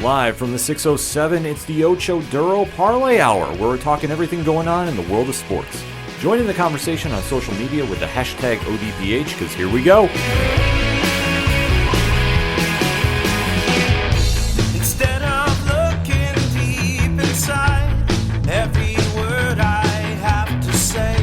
Live from the 607, it's the Ocho Duro Parlay Hour, where we're talking everything going on in the world of sports. Join in the conversation on social media with the hashtag ODPH, because here we go. Instead of looking deep inside, every word I have to say,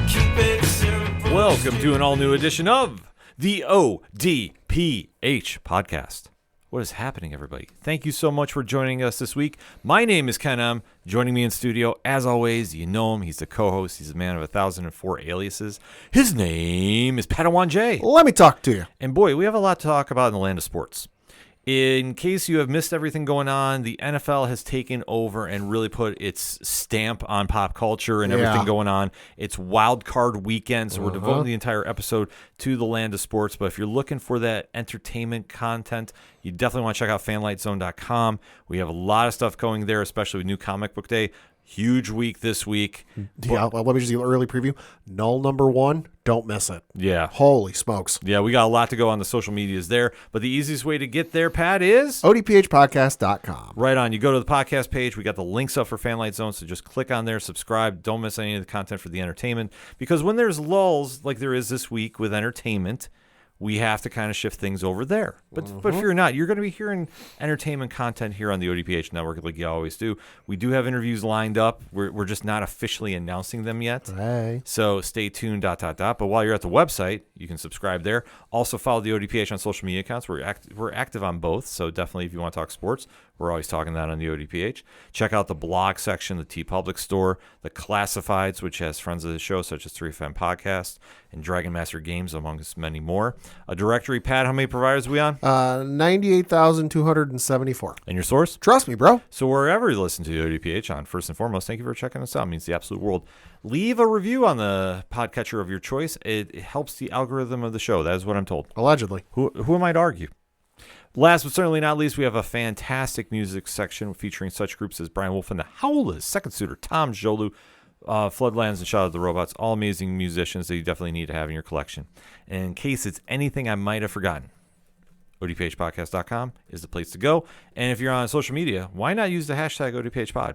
keep it simple. Welcome to an all-new edition of the ODPH podcast. What is happening, everybody? Thank you so much for joining us this week. My name is Ken. Joining me in studio, as always, you know him. He's the co-host. He's a man of 1,004 aliases. His name is Padawan J. Let me talk to you. And boy, we have a lot to talk about in the land of sports. In case you have missed everything going on, the NFL has taken over and really put its stamp on pop culture and everything going on. It's wild card weekend, so we're devoting the entire episode to the land of sports. But if you're looking for that entertainment content, you definitely want to check out fanlightzone.com. We have a lot of stuff going there, especially with New Comic Book Day. Huge week this week. Yeah, let me just do an early preview. Null number 1, don't miss it. Yeah. Holy smokes. Yeah, we got a lot to go on the social medias there. But the easiest way to get there, Pat, is ODPHpodcast.com. right on. You go to the podcast page. We got the links up for Fanlight Zone, so just click on there, subscribe. Don't miss any of the content for the entertainment. Because when there's lulls like there is this week with entertainment, we have to kind of shift things over there. But if you're not, you're going to be hearing entertainment content here on the ODPH network like you always do. We do have interviews lined up. We're just not officially announcing them yet. Hey. So stay tuned, ... But while you're at the website, you can subscribe there. Also follow the ODPH on social media accounts. We're active on both. So definitely if you want to talk sports, we're always talking that on the ODPH. Check out the blog section, the TeePublic store, the Classifieds, which has friends of the show such as 3FM Podcast and Dragon Master Games, amongst many more. A directory, Pat, how many providers are we on? 98,274. And your source? Trust me, bro. So wherever you listen to the ODPH on, first and foremost, thank you for checking us out. It means the absolute world. Leave a review on the podcatcher of your choice. It helps the algorithm of the show. That is what I'm told. Allegedly. Who am I to argue? Last but certainly not least, we have a fantastic music section featuring such groups as Brian Wolf and the Howlers, Second Suitor, Tom Jolu, Floodlands, and Shout Out the Robots. All amazing musicians that you definitely need to have in your collection. And in case it's anything I might have forgotten, ODPHpodcast.com is the place to go. And if you're on social media, why not use the hashtag ODPHpod?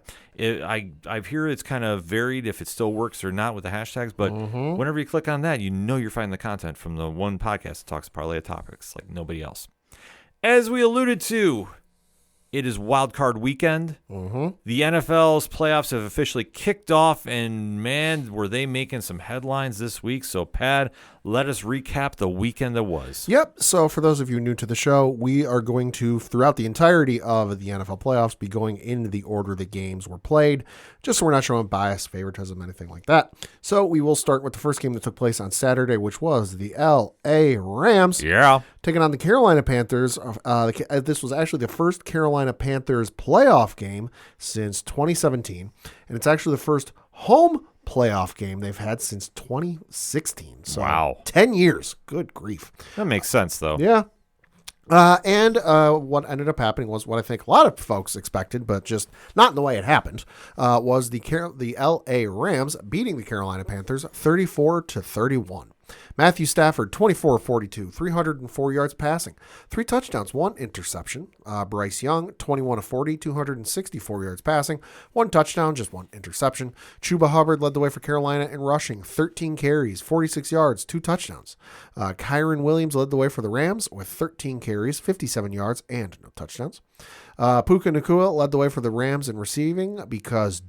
I hear it's kind of varied if it still works or not with the hashtags, but whenever you click on that, you know you're finding the content from the one podcast that talks parlay of topics like nobody else. As we alluded to, it is wild card weekend. The NFL's playoffs have officially kicked off, and man, were they making some headlines this week. So, Pat, let us recap the weekend that was. Yep. So for those of you new to the show, we are going to, throughout the entirety of the NFL playoffs, be going in the order the games were played, just so we're not showing bias, favoritism, anything like that. So we will start with the first game that took place on Saturday, which was the L.A. Rams. Yeah. Taking on the Carolina Panthers. This was actually the first Carolina Panthers playoff game since 2017, and it's actually the first home playoff game they've had since 2016. So wow. 10 years. Good grief. That makes sense, though. Yeah. And what ended up happening was what I think a lot of folks expected, but just not in the way it happened, was the L.A. Rams beating the Carolina Panthers 34-31. Matthew Stafford, 24-42, 304 yards passing, 3 touchdowns, 1 interception. Bryce Young, 21-40, 264 yards passing, 1 touchdown, just 1 interception. Chuba Hubbard led the way for Carolina in rushing, 13 carries, 46 yards, 2 touchdowns. Kyron Williams led the way for the Rams with 13 carries, 57 yards, and no touchdowns. Puka Nacua led the way for the Rams in receiving because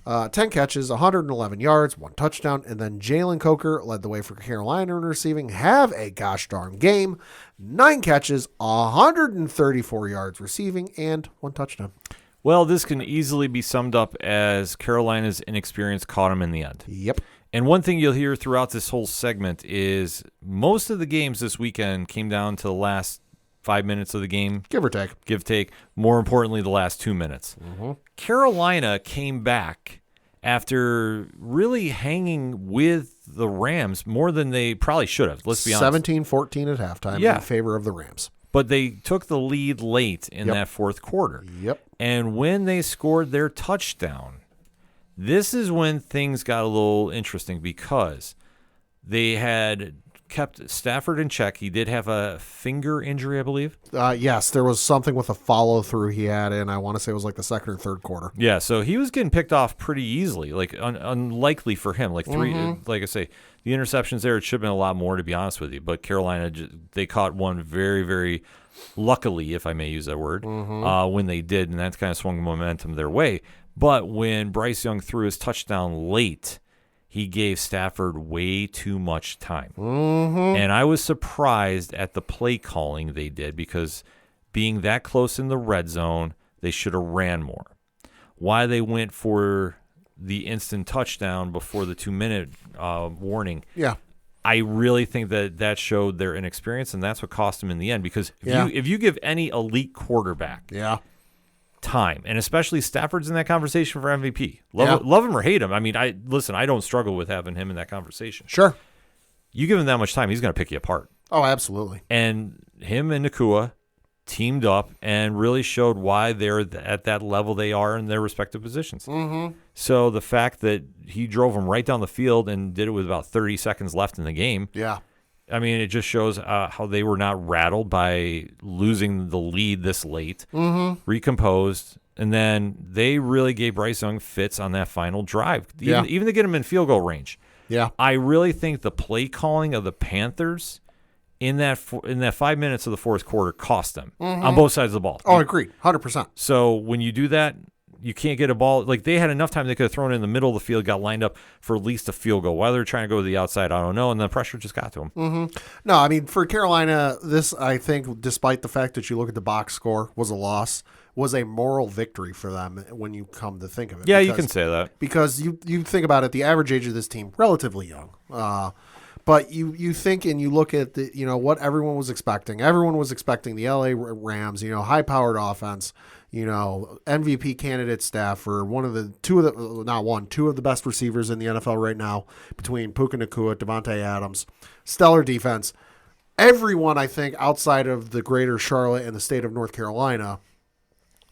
10 catches, 111 yards, 1 touchdown, and then Jalen Coker led the way for Carolina in receiving. Have a gosh darn game. 9 catches, 134 yards receiving, and 1 touchdown. Well, this can easily be summed up as Carolina's inexperience caught them in the end. Yep. And one thing you'll hear throughout this whole segment is most of the games this weekend came down to the last 5 minutes of the game. Give or take. Give, take. More importantly, the last 2 minutes. Carolina came back after really hanging with the Rams more than they probably should have. Let's be honest. 17-14 at halftime in favor of the Rams. But they took the lead late in that fourth quarter. Yep. And when they scored their touchdown, this is when things got a little interesting because they had kept Stafford in check. He did have a finger injury, I believe. Yes, there was something with a follow through he had in, I want to say it was like the second or third quarter. Yeah, so he was getting picked off pretty easily, like unlikely for him. Like three, like I say, the interceptions there, it should have been a lot more, to be honest with you. But Carolina, they caught one very, very luckily, if I may use that word, when they did, and that kind of swung momentum their way. But when Bryce Young threw his touchdown late, he gave Stafford way too much time. And I was surprised at the play calling they did, because being that close in the red zone, they should have ran more. Why they went for the instant touchdown before the 2-minute warning, I really think that showed their inexperience, and that's what cost them in the end. Because if you give any elite quarterback time, and especially Stafford's in that conversation for MVP. Love him or hate him. I mean, I don't struggle with having him in that conversation. Sure. You give him that much time, he's going to pick you apart. Oh, absolutely. And him and Nakua teamed up and really showed why they're at that level they are in their respective positions. So the fact that he drove them right down the field and did it with about 30 seconds left in the game. I mean, it just shows how they were not rattled by losing the lead this late, recomposed, and then they really gave Bryce Young fits on that final drive, even to get him in field goal range. I really think the play calling of the Panthers in that 5 minutes of the fourth quarter cost them on both sides of the ball. Oh, agreed, 100%. So when you do that, you can't get a ball. Like, they had enough time, they could have thrown it in the middle of the field, got lined up for at least a field goal. Why they're trying to go to the outside, I don't know, and the pressure just got to them. No, I mean, for Carolina, this, I think, despite the fact that you look at the box score, was a loss, was a moral victory for them when you come to think of it. Yeah, you can say that. Because you think about it, the average age of this team, relatively young. But you think and you look at what everyone was expecting. Everyone was expecting the LA Rams, high-powered offense, MVP candidate Stafford, two of the best receivers in the NFL right now between Puka Nacua, Devontae Adams, stellar defense. Everyone, I think, outside of the greater Charlotte and the state of North Carolina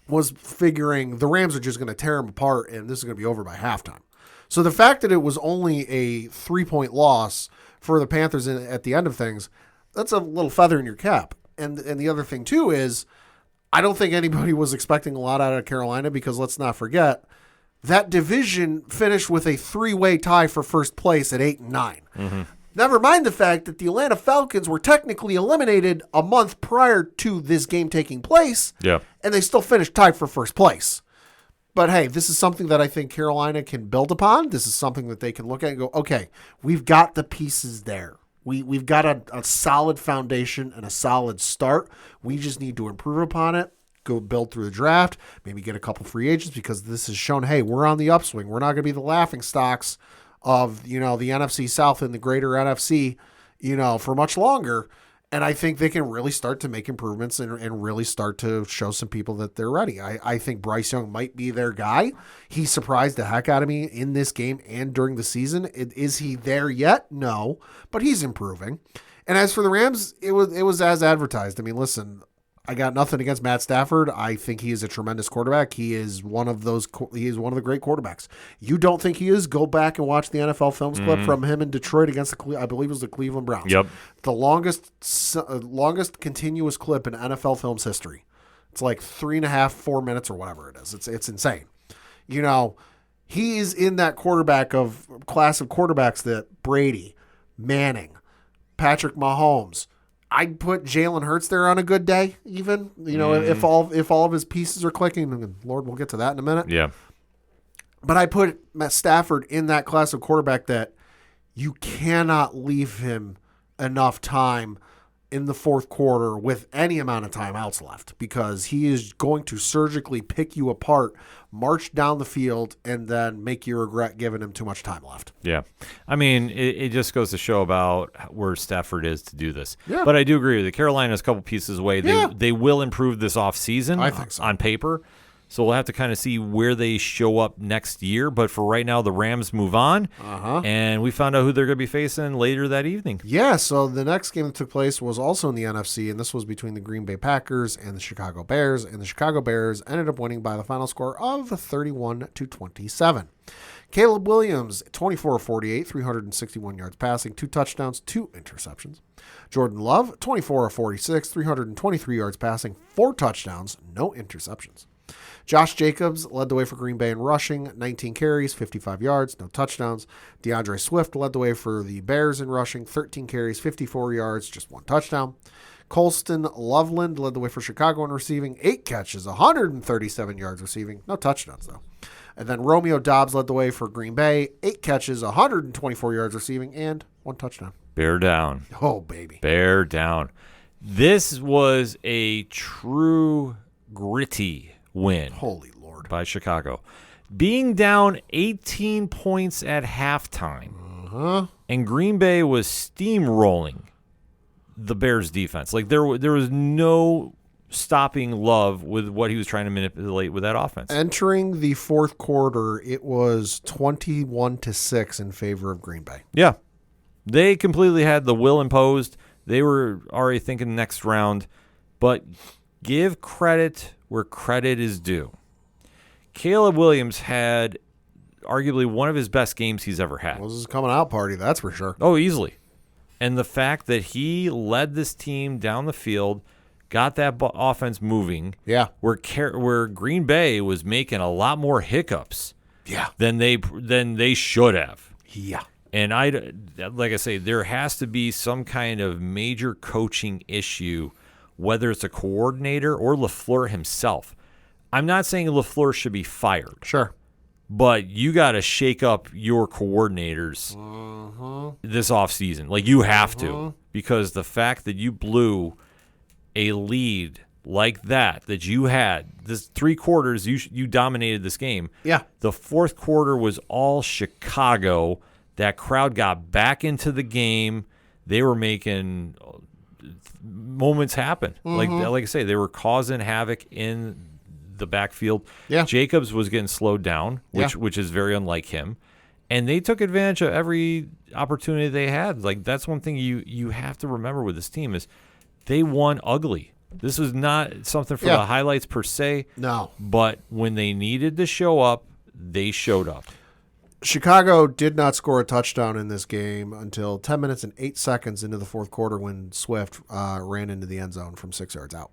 was figuring the Rams are just going to tear them apart and this is going to be over by halftime. So the fact that it was only a 3-point loss for the Panthers at the end of things, that's a little feather in your cap. And the other thing, too, is I don't think anybody was expecting a lot out of Carolina, because let's not forget, that division finished with a 3-way tie for first place at 8-9. Never mind the fact that the Atlanta Falcons were technically eliminated a month prior to this game taking place, and they still finished tied for first place. But hey, this is something that I think Carolina can build upon. This is something that they can look at and go, okay, we've got the pieces there. We've got a solid foundation and a solid start. We just need to improve upon it, go build through the draft, maybe get a couple free agents, because this has shown, hey, we're on the upswing. We're not going to be the laughing stocks of, the NFC South and the greater NFC, for much longer. And I think they can really start to make improvements and really start to show some people that they're ready. I think Bryce Young might be their guy. He surprised the heck out of me in this game and during the season. Is he there yet? No, but he's improving. And as for the Rams, it was as advertised. I mean, listen, I got nothing against Matt Stafford. I think he is a tremendous quarterback. He is one of the great quarterbacks. You don't think he is? Go back and watch the NFL Films clip from him in Detroit against I believe it was the Cleveland Browns. Yep. The longest continuous clip in NFL Films history. It's like 3.5, 4 minutes or whatever it is. It's insane. He is in that class of quarterbacks that Brady, Manning, Patrick Mahomes. I'd put Jalen Hurts there on a good day, even, if all of his pieces are clicking, and Lord, we'll get to that in a minute. Yeah. But I put Matt Stafford in that class of quarterback that you cannot leave him enough time in the fourth quarter with any amount of timeouts left, because he is going to surgically pick you apart, march down the field, and then make you regret giving him too much time left. Yeah. I mean, it just goes to show about where Stafford is to do this. Yeah. But I do agree with you. Carolina's a couple pieces away. They will improve this offseason, I think so, on paper. So we'll have to kind of see where they show up next year. But for right now, the Rams move on. And we found out who they're going to be facing later that evening. Yeah, so the next game that took place was also in the NFC, and this was between the Green Bay Packers and the Chicago Bears. And the Chicago Bears ended up winning by the final score of 31-27. Caleb Williams, 24 of 48, 361 yards passing, 2 touchdowns, 2 interceptions. Jordan Love, 24 of 46, 323 yards passing, 4 touchdowns, no interceptions. Josh Jacobs led the way for Green Bay in rushing, 19 carries, 55 yards, no touchdowns. DeAndre Swift led the way for the Bears in rushing, 13 carries, 54 yards, just 1 touchdown. Colston Loveland led the way for Chicago in receiving, 8 catches, 137 yards receiving, no touchdowns though. And then Romeo Doubs led the way for Green Bay, 8 catches, 124 yards receiving, and 1 touchdown. Bear down. Oh, baby. Bear down. This was a true gritty win. Holy Lord. By Chicago. Being down 18 points at halftime, and Green Bay was steamrolling the Bears defense. Like there was no stopping Love with what he was trying to manipulate with that offense. Entering the fourth quarter, it was 21-6 in favor of Green Bay. Yeah. They completely had the will imposed. They were already thinking next round, but give credit where credit is due. Caleb Williams had arguably one of his best games he's ever had. Well, this is a coming out party, that's for sure. Oh, easily. And the fact that he led this team down the field, got that offense moving. Yeah. Where Green Bay was making a lot more hiccups. Yeah. Than they should have. Yeah. And like I say, there has to be some kind of major coaching issue, whether it's a coordinator or LaFleur himself. I'm not saying LaFleur should be fired. Sure. But you got to shake up your coordinators this offseason. Like, you have to. Because the fact that you blew a lead like that you had, this 3 quarters, you dominated this game. Yeah. The fourth quarter was all Chicago. That crowd got back into the game. They were making moments happen. Like I say, they were causing havoc in the backfield. Yeah. Jacobs was getting slowed down, which is very unlike him. And they took advantage of every opportunity they had. Like, that's one thing you have to remember with this team is they won ugly. This was not something for the highlights per se. No. But when they needed to show up, they showed up. Chicago did not score a touchdown in this game until 10 minutes and 8 seconds into the fourth quarter when Swift ran into the end zone from 6 yards out.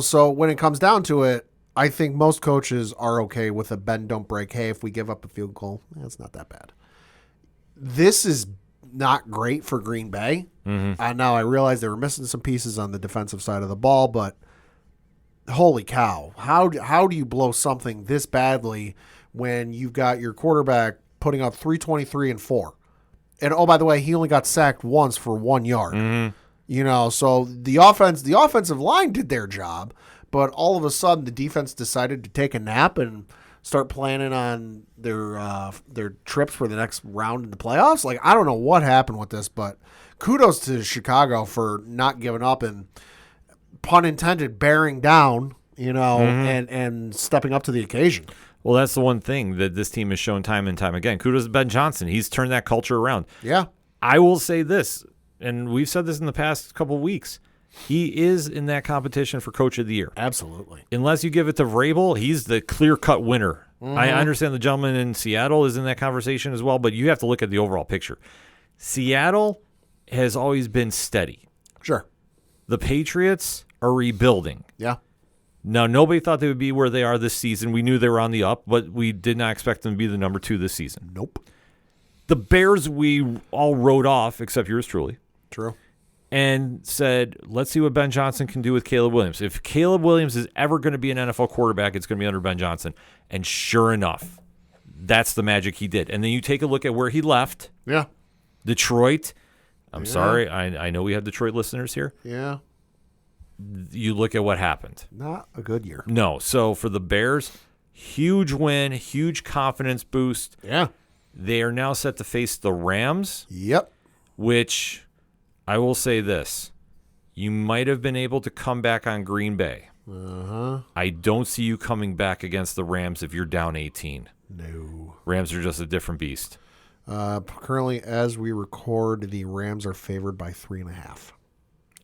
So when it comes down to it, I think most coaches are okay with a bend, don't break. Hey, if we give up a field goal, it's not that bad. This is not great for Green Bay. Now I realize they were missing some pieces on the defensive side of the ball, but holy cow, how do you blow something this badly when you've got your quarterback putting up 323 and 4? And oh, by the way, he only got sacked once for 1 yard. So the offensive line did their job, but all of a sudden the defense decided to take a nap and start planning on their trips for the next round in the playoffs. Like, I don't know what happened with this, but kudos to Chicago for not giving up and, pun intended, bearing down, and stepping up to the occasion. Well, that's the one thing that this team has shown time and time again. Kudos to Ben Johnson. He's turned that culture around. Yeah. I will say this, and we've said this in the past couple of weeks. He is in that competition for Coach of the Year. Absolutely. Unless you give it to Vrabel, he's the clear-cut winner. I understand the gentleman in Seattle is in that conversation as well, but you have to look at the overall picture. Seattle has always been steady. Sure. The Patriots are rebuilding. Yeah. Now, nobody thought they would be where they are this season. We knew they were on the up, but we did not expect them to be the number 2 this season. Nope. The Bears, we all wrote off, except yours truly. True. And said, let's see what Ben Johnson can do with Caleb Williams. If Caleb Williams is ever going to be an NFL quarterback, it's going to be under Ben Johnson. And sure enough, that's the magic he did. And then you take a look at where he left. Yeah. Detroit. I'm sorry. I know we have Detroit listeners here. Yeah. You look at what happened. Not a good year. No. So for the Bears, huge win, huge confidence boost. Yeah. They are now set to face the Rams. Yep. Which, I will say this. You might have been able to come back on Green Bay. I don't see you coming back against the Rams if you're down 18. No. Rams are just a different beast. Currently, as we record, the Rams are favored by 3.5.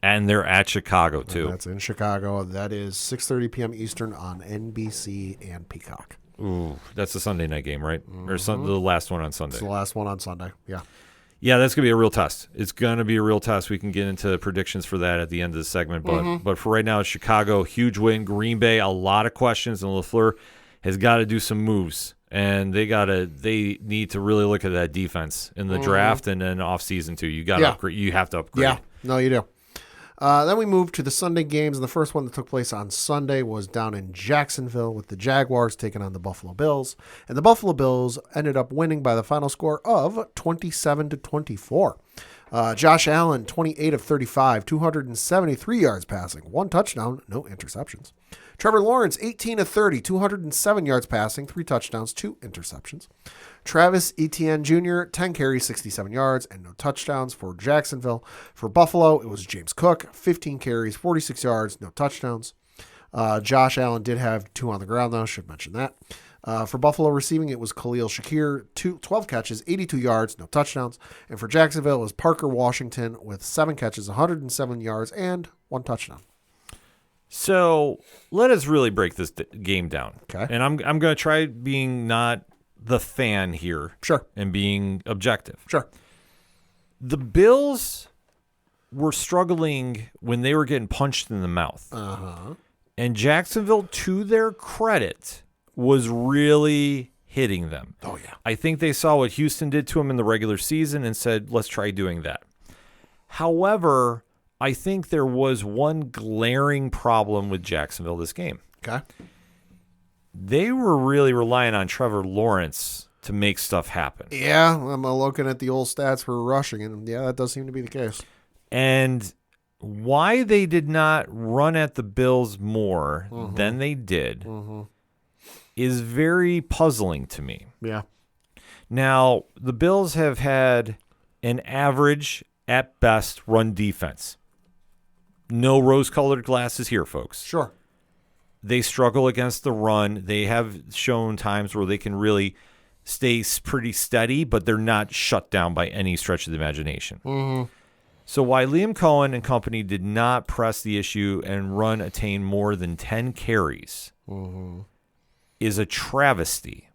And they're at Chicago, too. And that's in Chicago. That is 6:30 p.m. Eastern on NBC and Peacock. Ooh, that's the Sunday night game, right? Or the last one on Sunday. It's the last one on Sunday. Yeah. Yeah, that's going to be a real test. It's going to be a real test. We can get into predictions for that at the end of the segment. But for right now, it's Chicago, huge win. Green Bay, a lot of questions, and LaFleur has got to do some moves. And they need to really look at that defense in the draft and then off season too. You got to upgrade. You have to upgrade. Yeah, no, you do. Then we moved to the Sunday games, and the first one that took place on Sunday was down in Jacksonville with the Jaguars taking on the Buffalo Bills, and the Buffalo Bills ended up winning by the final score of 27-24. Josh Allen, 28 of 35, 273 yards passing, 1 touchdown, no interceptions. Trevor Lawrence, 18 of 30, 207 yards passing, 3 touchdowns, 2 interceptions. Travis Etienne Jr., 10 carries, 67 yards, and no touchdowns for Jacksonville. For Buffalo, it was James Cook, 15 carries, 46 yards, no touchdowns. Josh Allen did have 2 on the ground, though. Should mention that. For Buffalo receiving, it was Khalil Shakir, 12 catches, 82 yards, no touchdowns. And for Jacksonville, it was Parker Washington with 7 catches, 107 yards, and 1 touchdown. So let us really break this game down. Okay. And I'm going to try being not the fan here. Sure. And being objective. Sure. The Bills were struggling when they were getting punched in the mouth. Uh-huh. And Jacksonville, to their credit, was really hitting them. Oh, yeah. I think they saw what Houston did to them in the regular season and said, let's try doing that. However, I think there was one glaring problem with Jacksonville this game. Okay. They were really relying on Trevor Lawrence to make stuff happen. Yeah, I'm looking at the old stats for rushing, and yeah, that does seem to be the case. And why they did not run at the Bills more than they did is very puzzling to me. Yeah. Now, the Bills have had an average, at best, run defense. No rose-colored glasses here, folks. Sure. They struggle against the run. They have shown times where they can really stay pretty steady, but they're not shut down by any stretch of the imagination. So why Liam Cohen and company did not press the issue and attain more than 10 carries is a travesty.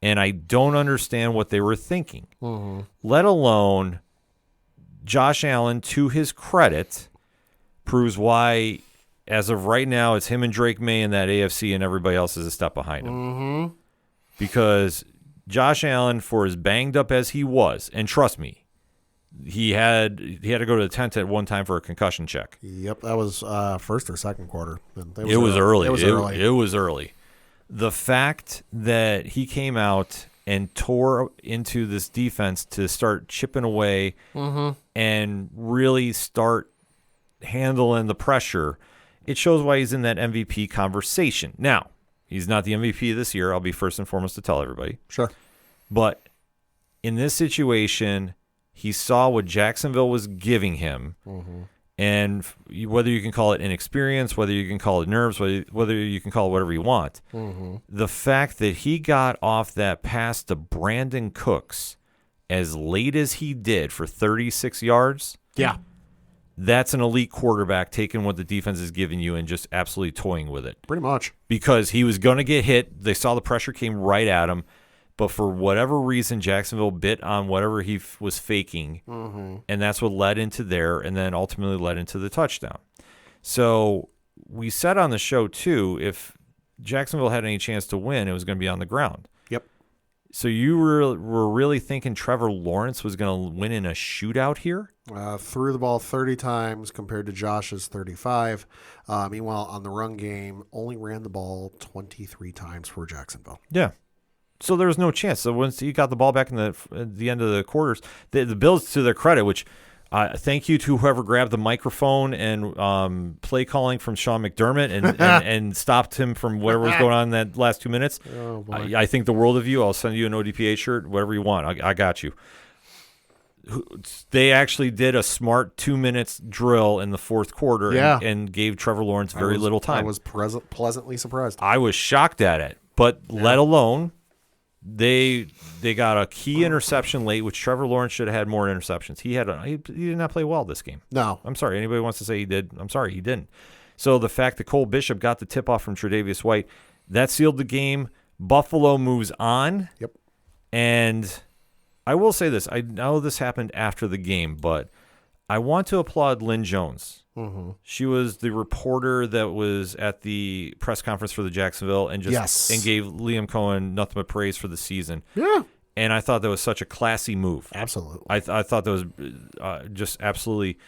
And I don't understand what they were thinking, let alone Josh Allen, to his credit, proves why, as of right now, it's him and Drake May in that AFC and everybody else is a step behind him. Because Josh Allen, for as banged up as he was, and trust me, he had to go to the tent at one time for a concussion check. Yep, that was first or second quarter. It was early. It was early. The fact that he came out and tore into this defense to start chipping away and really start handling the pressure, it shows why he's in that MVP conversation. Now, he's not the MVP this year. I'll be first and foremost to tell everybody. Sure. But in this situation, he saw what Jacksonville was giving him, and whether you can call it inexperience, whether you can call it nerves, whether you can call it whatever you want, the fact that he got off that pass to Brandon Cooks as late as he did for 36 yards, that's an elite quarterback taking what the defense is giving you and just absolutely toying with it. Pretty much. Because he was going to get hit. They saw the pressure came right at him. But for whatever reason, Jacksonville bit on whatever he was faking, and that's what led into there, and then ultimately led into the touchdown. So we said on the show, too, if Jacksonville had any chance to win, it was going to be on the ground. Yep. So you were really thinking Trevor Lawrence was going to win in a shootout here? Threw the ball 30 times compared to Josh's 35. Meanwhile, on the run game, only ran the ball 23 times for Jacksonville. Yeah. So there was no chance. So once he got the ball back in the end of the quarters, the Bills, to their credit, which thank you to whoever grabbed the microphone and play calling from Sean McDermott and stopped him from whatever was going on in that last 2 minutes. Oh, boy. I think the world of you. I'll send you an ODPH shirt, whatever you want. I got you. They actually did a smart 2 minutes drill in the fourth quarter and gave Trevor Lawrence very little time. I was pleasantly surprised. I was shocked at it, but let alone they got a key interception late, which Trevor Lawrence should have had more interceptions. He did not play well this game. No. I'm sorry. Anybody wants to say he did? I'm sorry, he didn't. So the fact that Cole Bishop got the tip-off from Tre'Davious White, that sealed the game. Buffalo moves on. Yep. And I will say this. I know this happened after the game, but I want to applaud Lynn Jones. Mm-hmm. She was the reporter that was at the press conference for the Jacksonville and and gave Liam Cohen nothing but praise for the season. Yeah. And I thought that was such a classy move. Absolutely. I thought that was just absolutely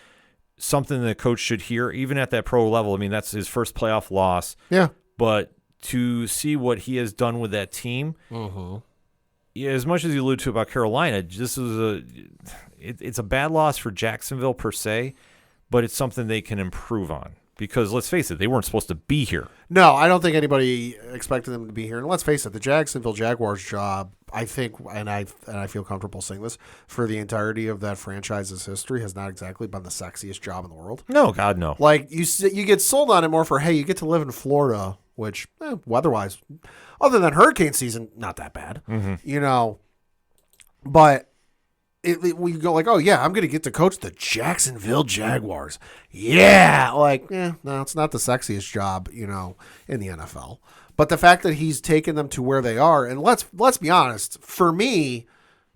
something that coach should hear, even at that pro level. I mean, that's his first playoff loss. Yeah. But to see what he has done with that team, yeah, as much as you allude to about Carolina, it's a bad loss for Jacksonville per se, but it's something they can improve on. Because let's face it, they weren't supposed to be here. No, I don't think anybody expected them to be here. And let's face it, the Jacksonville Jaguars job, I think, and I feel comfortable saying this, for the entirety of that franchise's history has not exactly been the sexiest job in the world. No, God, no. Like, you get sold on it more for, hey, you get to live in Florida, which, weather-wise, other than hurricane season, not that bad. You know, but we go like, oh, yeah, I'm going to get to coach the Jacksonville Jaguars. Yeah. Like, no, it's not the sexiest job, you know, in the NFL. But the fact that he's taken them to where they are, and let's be honest, for me,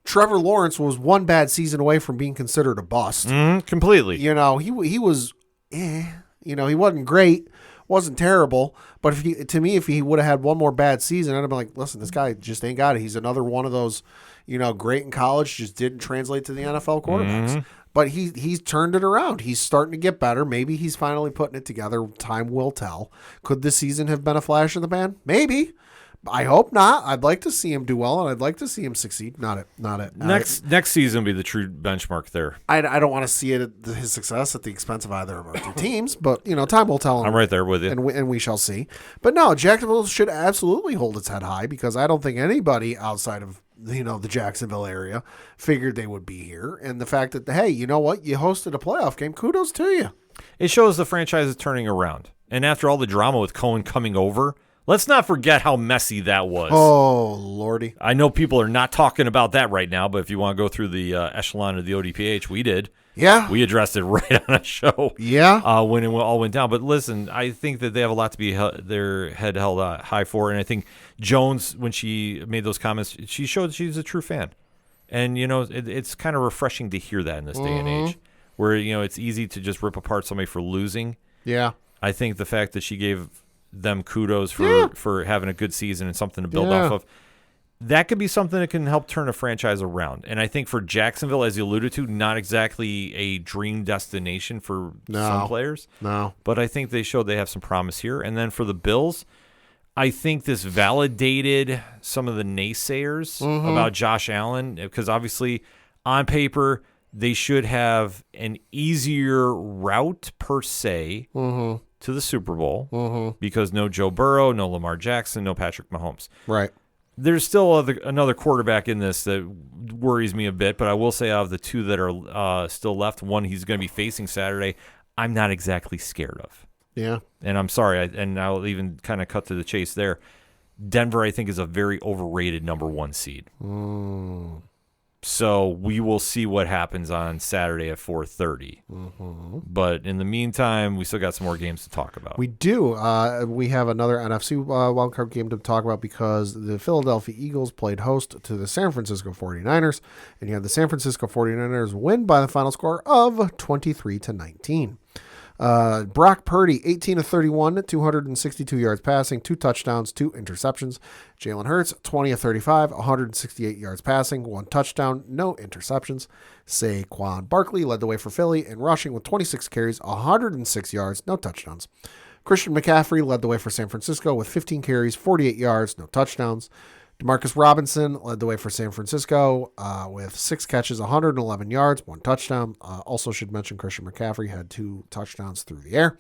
Trevor Lawrence was one bad season away from being considered a bust. Completely. You know, he was, you know, he wasn't great, wasn't terrible. But if he would have had one more bad season, I'd have been like, listen, this guy just ain't got it. He's another one of those, you know, great in college, just didn't translate to the NFL quarterbacks. But he's turned it around. He's starting to get better. Maybe he's finally putting it together. Time will tell. Could this season have been a flash in the pan? Maybe. I hope not. I'd like to see him do well, and I'd like to see him succeed. Not it. Next season will be the true benchmark there. I don't want to see his success at the expense of either of our two teams, but you know, time will tell. I'm right there with you, and we shall see. But no, Jacksonville should absolutely hold its head high because I don't think anybody outside of the Jacksonville area figured they would be here. And the fact that hey, you know what, you hosted a playoff game, kudos to you. It shows the franchise is turning around, and after all the drama with Cohen coming over. Let's not forget how messy that was. Oh, Lordy. I know people are not talking about that right now, but if you want to go through the echelon of the ODPH, we did. Yeah. We addressed it right on a show. Yeah. When it all went down. But listen, I think that they have a lot to be their head held high for. And I think Jones, when she made those comments, she showed she's a true fan. And, you know, it's kind of refreshing to hear that in this day and age where, you know, it's easy to just rip apart somebody for losing. Yeah. I think the fact that she gave them kudos for having a good season and something to build off of. That could be something that can help turn a franchise around. And I think for Jacksonville, as you alluded to, not exactly a dream destination for some players. No. But I think they showed they have some promise here. And then for the Bills, I think this validated some of the naysayers about Josh Allen because obviously on paper they should have an easier route per se to the Super Bowl because no Joe Burrow, no Lamar Jackson, no Patrick Mahomes. Right. There's still another quarterback in this that worries me a bit, but I will say of the two that are still left, one he's going to be facing Saturday, I'm not exactly scared of. Yeah. And I'm sorry, and I'll even kind of cut to the chase there. Denver, I think, is a very overrated number one seed. So we will see what happens on Saturday at 4:30. But in the meantime, we still got some more games to talk about. We do. We have another NFC wildcard game to talk about because the Philadelphia Eagles played host to the San Francisco 49ers, and you had the San Francisco 49ers win by the final score of 23-19. Brock Purdy, 18 of 31, 262 yards passing, 2 touchdowns, 2 interceptions. Jalen Hurts, 20 of 35, 168 yards passing, 1 touchdown, no interceptions. Saquon Barkley led the way for Philly in rushing with 26 carries, 106 yards, no touchdowns. Christian McCaffrey led the way for San Francisco with 15 carries, 48 yards, no touchdowns. Demarcus Robinson led the way for San Francisco with 6 catches, 111 yards, 1 touchdown. Also should mention Christian McCaffrey had 2 touchdowns through the air.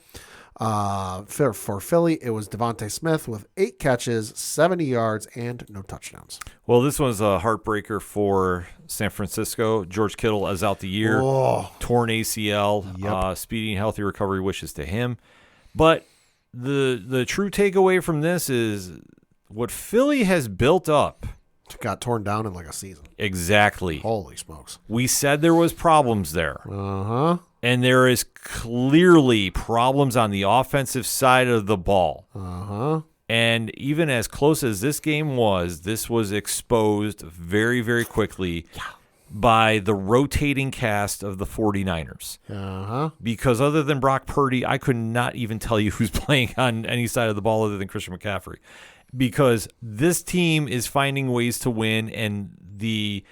For Philly, it was Devontae Smith with 8 catches, 70 yards, and no touchdowns. Well, this was a heartbreaker for San Francisco. George Kittle is out the year, torn ACL, speedy and healthy recovery wishes to him. But the true takeaway from this is what Philly has built up got torn down in like a season. Exactly. Holy smokes. We said there was problems there. And there is clearly problems on the offensive side of the ball. And even as close as this game was, this was exposed very, very quickly by the rotating cast of the 49ers. Because other than Brock Purdy, I could not even tell you who's playing on any side of the ball other than Christian McCaffrey. Because this team is finding ways to win, and the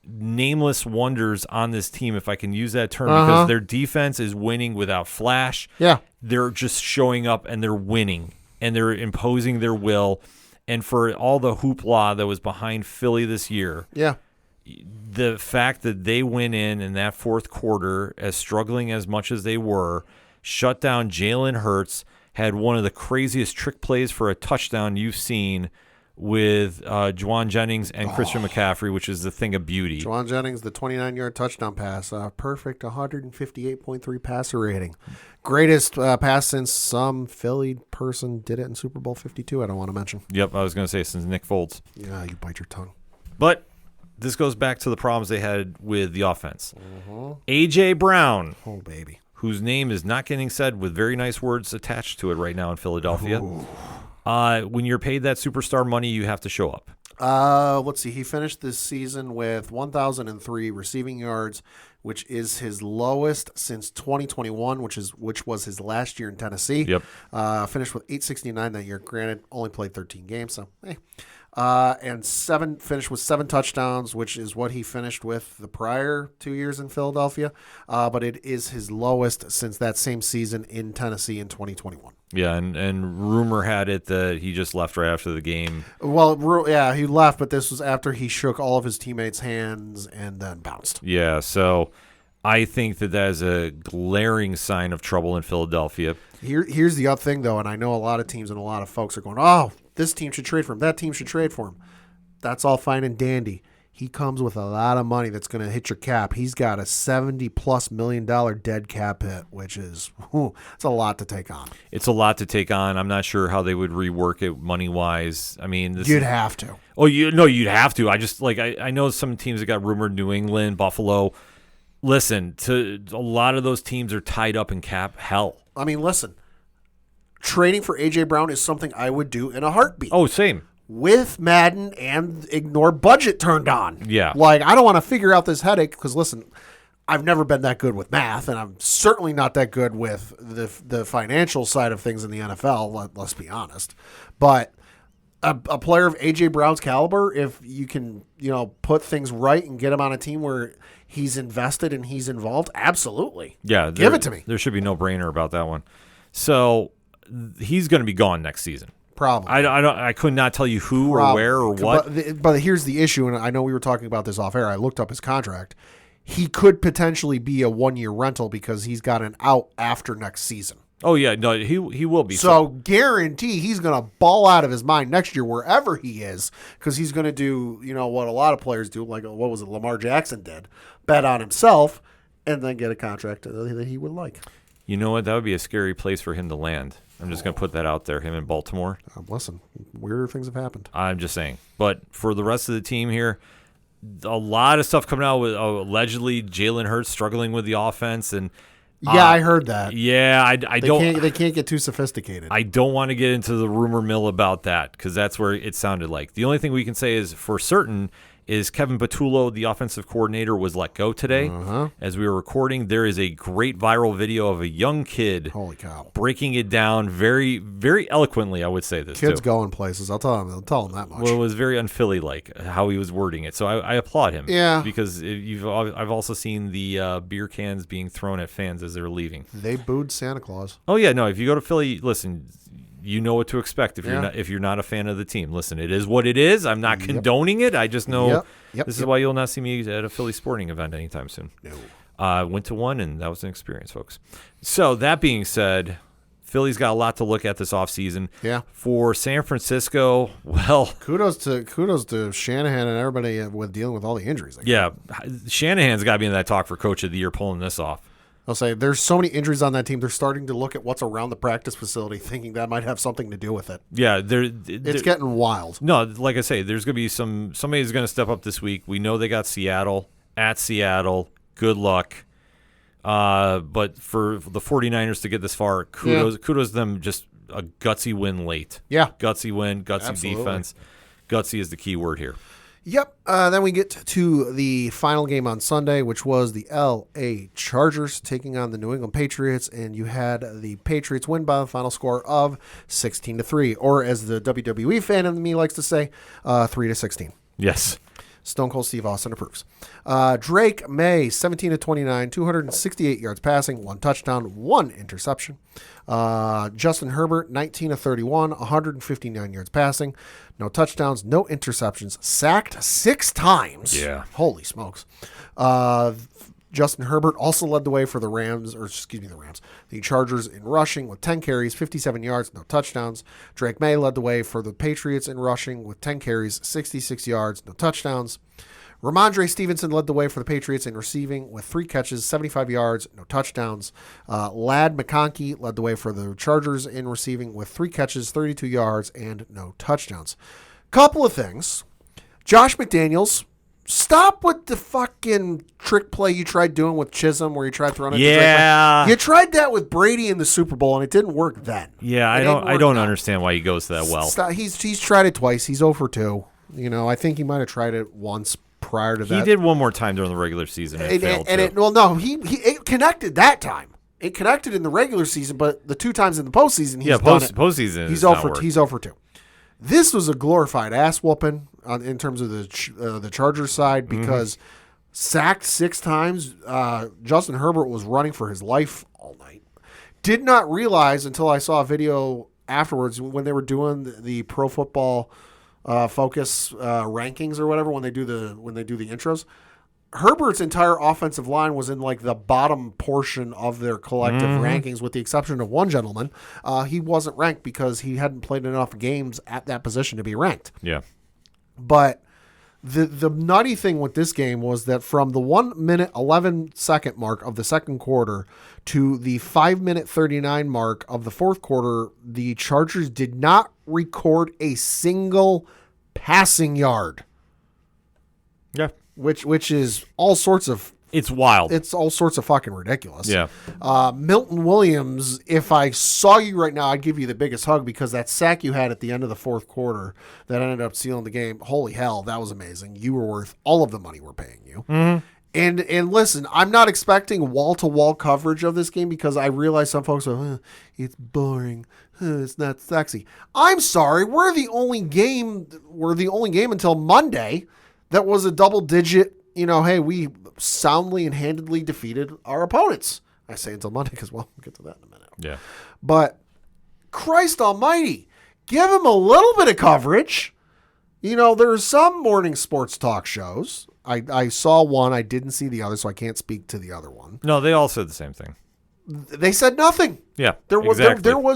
nameless wonders on this team, if I can use that term, because their defense is winning without flash. Yeah. They're just showing up and they're winning, and they're imposing their will. And for all the hoopla that was behind Philly this year, the fact that they went in that fourth quarter, as struggling as much as they were, shut down Jalen Hurts, had one of the craziest trick plays for a touchdown you've seen with Juwan Jennings and Christian McCaffrey, which is the thing of beauty. Juwan Jennings, the 29-yard touchdown pass, perfect 158.3 passer rating. Greatest pass since some Philly person did it in Super Bowl 52, I don't want to mention. Yep, I was going to say since Nick Foles. Yeah, you bite your tongue. But this goes back to the problems they had with the offense. A.J. Brown. Oh, baby. Whose name is not getting said with very nice words attached to it right now in Philadelphia. When you're paid that superstar money, you have to show up. Let's see. He finished this season with 1,003 receiving yards, which is his lowest since 2021, which was his last year in Tennessee. Yep. Finished with 869 that year. Granted, only played 13 games, so and finished with 7 touchdowns, which is what he finished with the prior 2 years in Philadelphia. But it is his lowest since that same season in Tennessee in 2021. Yeah, and rumor had it that he just left right after the game. Well, yeah, he left, but this was after he shook all of his teammates' hands and then bounced. Yeah, so I think that is a glaring sign of trouble in Philadelphia. Here's the other thing, though, and I know a lot of teams and a lot of folks are going, oh, this team should trade for him. That team should trade for him. That's all fine and dandy. He comes with a lot of money that's going to hit your cap. He's got a $70+ million dead cap hit, which is it's a lot to take on. It's a lot to take on. I'm not sure how they would rework it money-wise. I mean, you'd have to. Oh, you'd have to. I know some teams that got rumored, New England, Buffalo. Listen, a lot of those teams are tied up in cap hell. I mean, listen, trading for A.J. Brown is something I would do in a heartbeat. Oh, same. With Madden and ignore budget turned on. Yeah. Like, I don't want to figure out this headache because, listen, I've never been that good with math, and I'm certainly not that good with the financial side of things in the NFL, let's be honest. But a player of A.J. Brown's caliber, if you can, put things right and get him on a team where he's invested and he's involved, absolutely. Yeah. Give it to me. There should be no brainer about that one. So he's going to be gone next season. Probably. I could not tell you who or where or what. But here's the issue, and I know we were talking about this off air. I looked up his contract. He could potentially be a 1-year rental because he's got an out after next season. Oh, yeah. No, he will be. So guarantee he's going to ball out of his mind next year wherever he is because he's going to do, what a lot of players do, like what was it Lamar Jackson did, bet on himself and then get a contract that he would like. You know what? That would be a scary place for him to land. I'm just going to put that out there, him in Baltimore. Listen, weirder things have happened. I'm just saying. But for the rest of the team here, a lot of stuff coming out with allegedly Jalen Hurts struggling with the offense. And yeah, I heard that. Yeah, They can't get too sophisticated. I don't want to get into the rumor mill about that because that's where it sounded like. The only thing we can say is for certain is Kevin Patullo, the offensive coordinator, was let go today. As we were recording, there is a great viral video of a young kid Holy cow. breaking it down very, very eloquently, I would say this Kids too. going places. I'll tell him that much. Well, it was very un-Philly-like how he was wording it. So I applaud him. Yeah. Because I've also seen the beer cans being thrown at fans as they're leaving. They booed Santa Claus. Oh, yeah. No, if you go to Philly, listen, you know what to expect if Yeah. you're not a fan of the team. Listen, it is what it is. I'm not condoning it. I just know this is why you'll not see me at a Philly sporting event anytime soon. No. Went to one, and that was an experience, folks. So that being said, Philly's got a lot to look at this offseason. Yeah. For San Francisco, well, Kudos to Shanahan and everybody with dealing with all the injuries. yeah, Shanahan's got to be in that talk for Coach of the Year pulling this off. I'll say there's so many injuries on that team. They're starting to look at what's around the practice facility, thinking that might have something to do with it. Yeah, It's getting wild. No, like I say, there's going to be somebody's going to step up this week. We know they got Seattle at Seattle. Good luck. But for the 49ers to get this far, kudos to them just a gutsy win late. Yeah. Gutsy win, gutsy Absolutely. defense. Gutsy is the key word here. Yep. Then we get to the final game on Sunday, which was the L.A. Chargers taking on the New England Patriots, and you had the Patriots win by the final score of 16-3, or as the WWE fan in me likes to say, 3-16. Yes. Stone Cold Steve Austin approves. Drake May, 17-29, 268 yards passing, 1 touchdown, 1 interception. Justin Herbert, 19-31, 159 yards passing, no touchdowns, no interceptions, sacked 6 times. Yeah. Holy smokes. Justin Herbert also led the way for the Chargers in rushing with 10 carries, 57 yards, no touchdowns. Drake May led the way for the Patriots in rushing with 10 carries, 66 yards, no touchdowns. Ramondre Stevenson led the way for the Patriots in receiving with 3 catches, 75 yards, no touchdowns. Ladd McConkey led the way for the Chargers in receiving with 3 catches, 32 yards, and no touchdowns. Couple of things. Josh McDaniels, stop with the fucking trick play you tried doing with Chisholm where you tried throwing it. Yeah. You tried that with Brady in the Super Bowl, and it didn't work then. Yeah, I don't understand why he goes that well. Stop. He's tried it twice. He's 0 for 2. You know, I think he might have tried it once prior to that. He did one more time during the regular season. And it failed. It connected that time. It connected in the regular season, but the 2 times in the postseason, postseason. He's 0 for 2. This was a glorified ass whooping in terms of the Chargers side because sacked 6 times. Justin Herbert was running for his life all night. Did not realize until I saw a video afterwards when they were doing the Pro Football Focus rankings or whatever when they do the intros. Herbert's entire offensive line was in like the bottom portion of their collective rankings, with the exception of one gentleman. He wasn't ranked because he hadn't played enough games at that position to be ranked. Yeah. But the nutty thing with this game was that from the 1 minute 11 second mark of the second quarter to the 5 minute 39 mark of the fourth quarter, the Chargers did not record a single passing yard. Yeah. Which is all sorts of... It's wild. It's all sorts of fucking ridiculous. Yeah. Milton Williams, if I saw you right now, I'd give you the biggest hug because that sack you had at the end of the fourth quarter that ended up sealing the game, holy hell, that was amazing. You were worth all of the money we're paying you. Mm-hmm. And listen, I'm not expecting wall-to-wall coverage of this game because I realize some folks are, it's boring. It's not sexy. I'm sorry. We're the only game until Monday that was a double-digit, hey, we soundly and handedly defeated our opponents. I say until Monday because, well, we'll get to that in a minute. Yeah. But Christ almighty, give him a little bit of coverage. There's some morning sports talk shows. I saw one. I didn't see the other, so I can't speak to the other one. No, they all said the same thing. They said nothing. Yeah, there was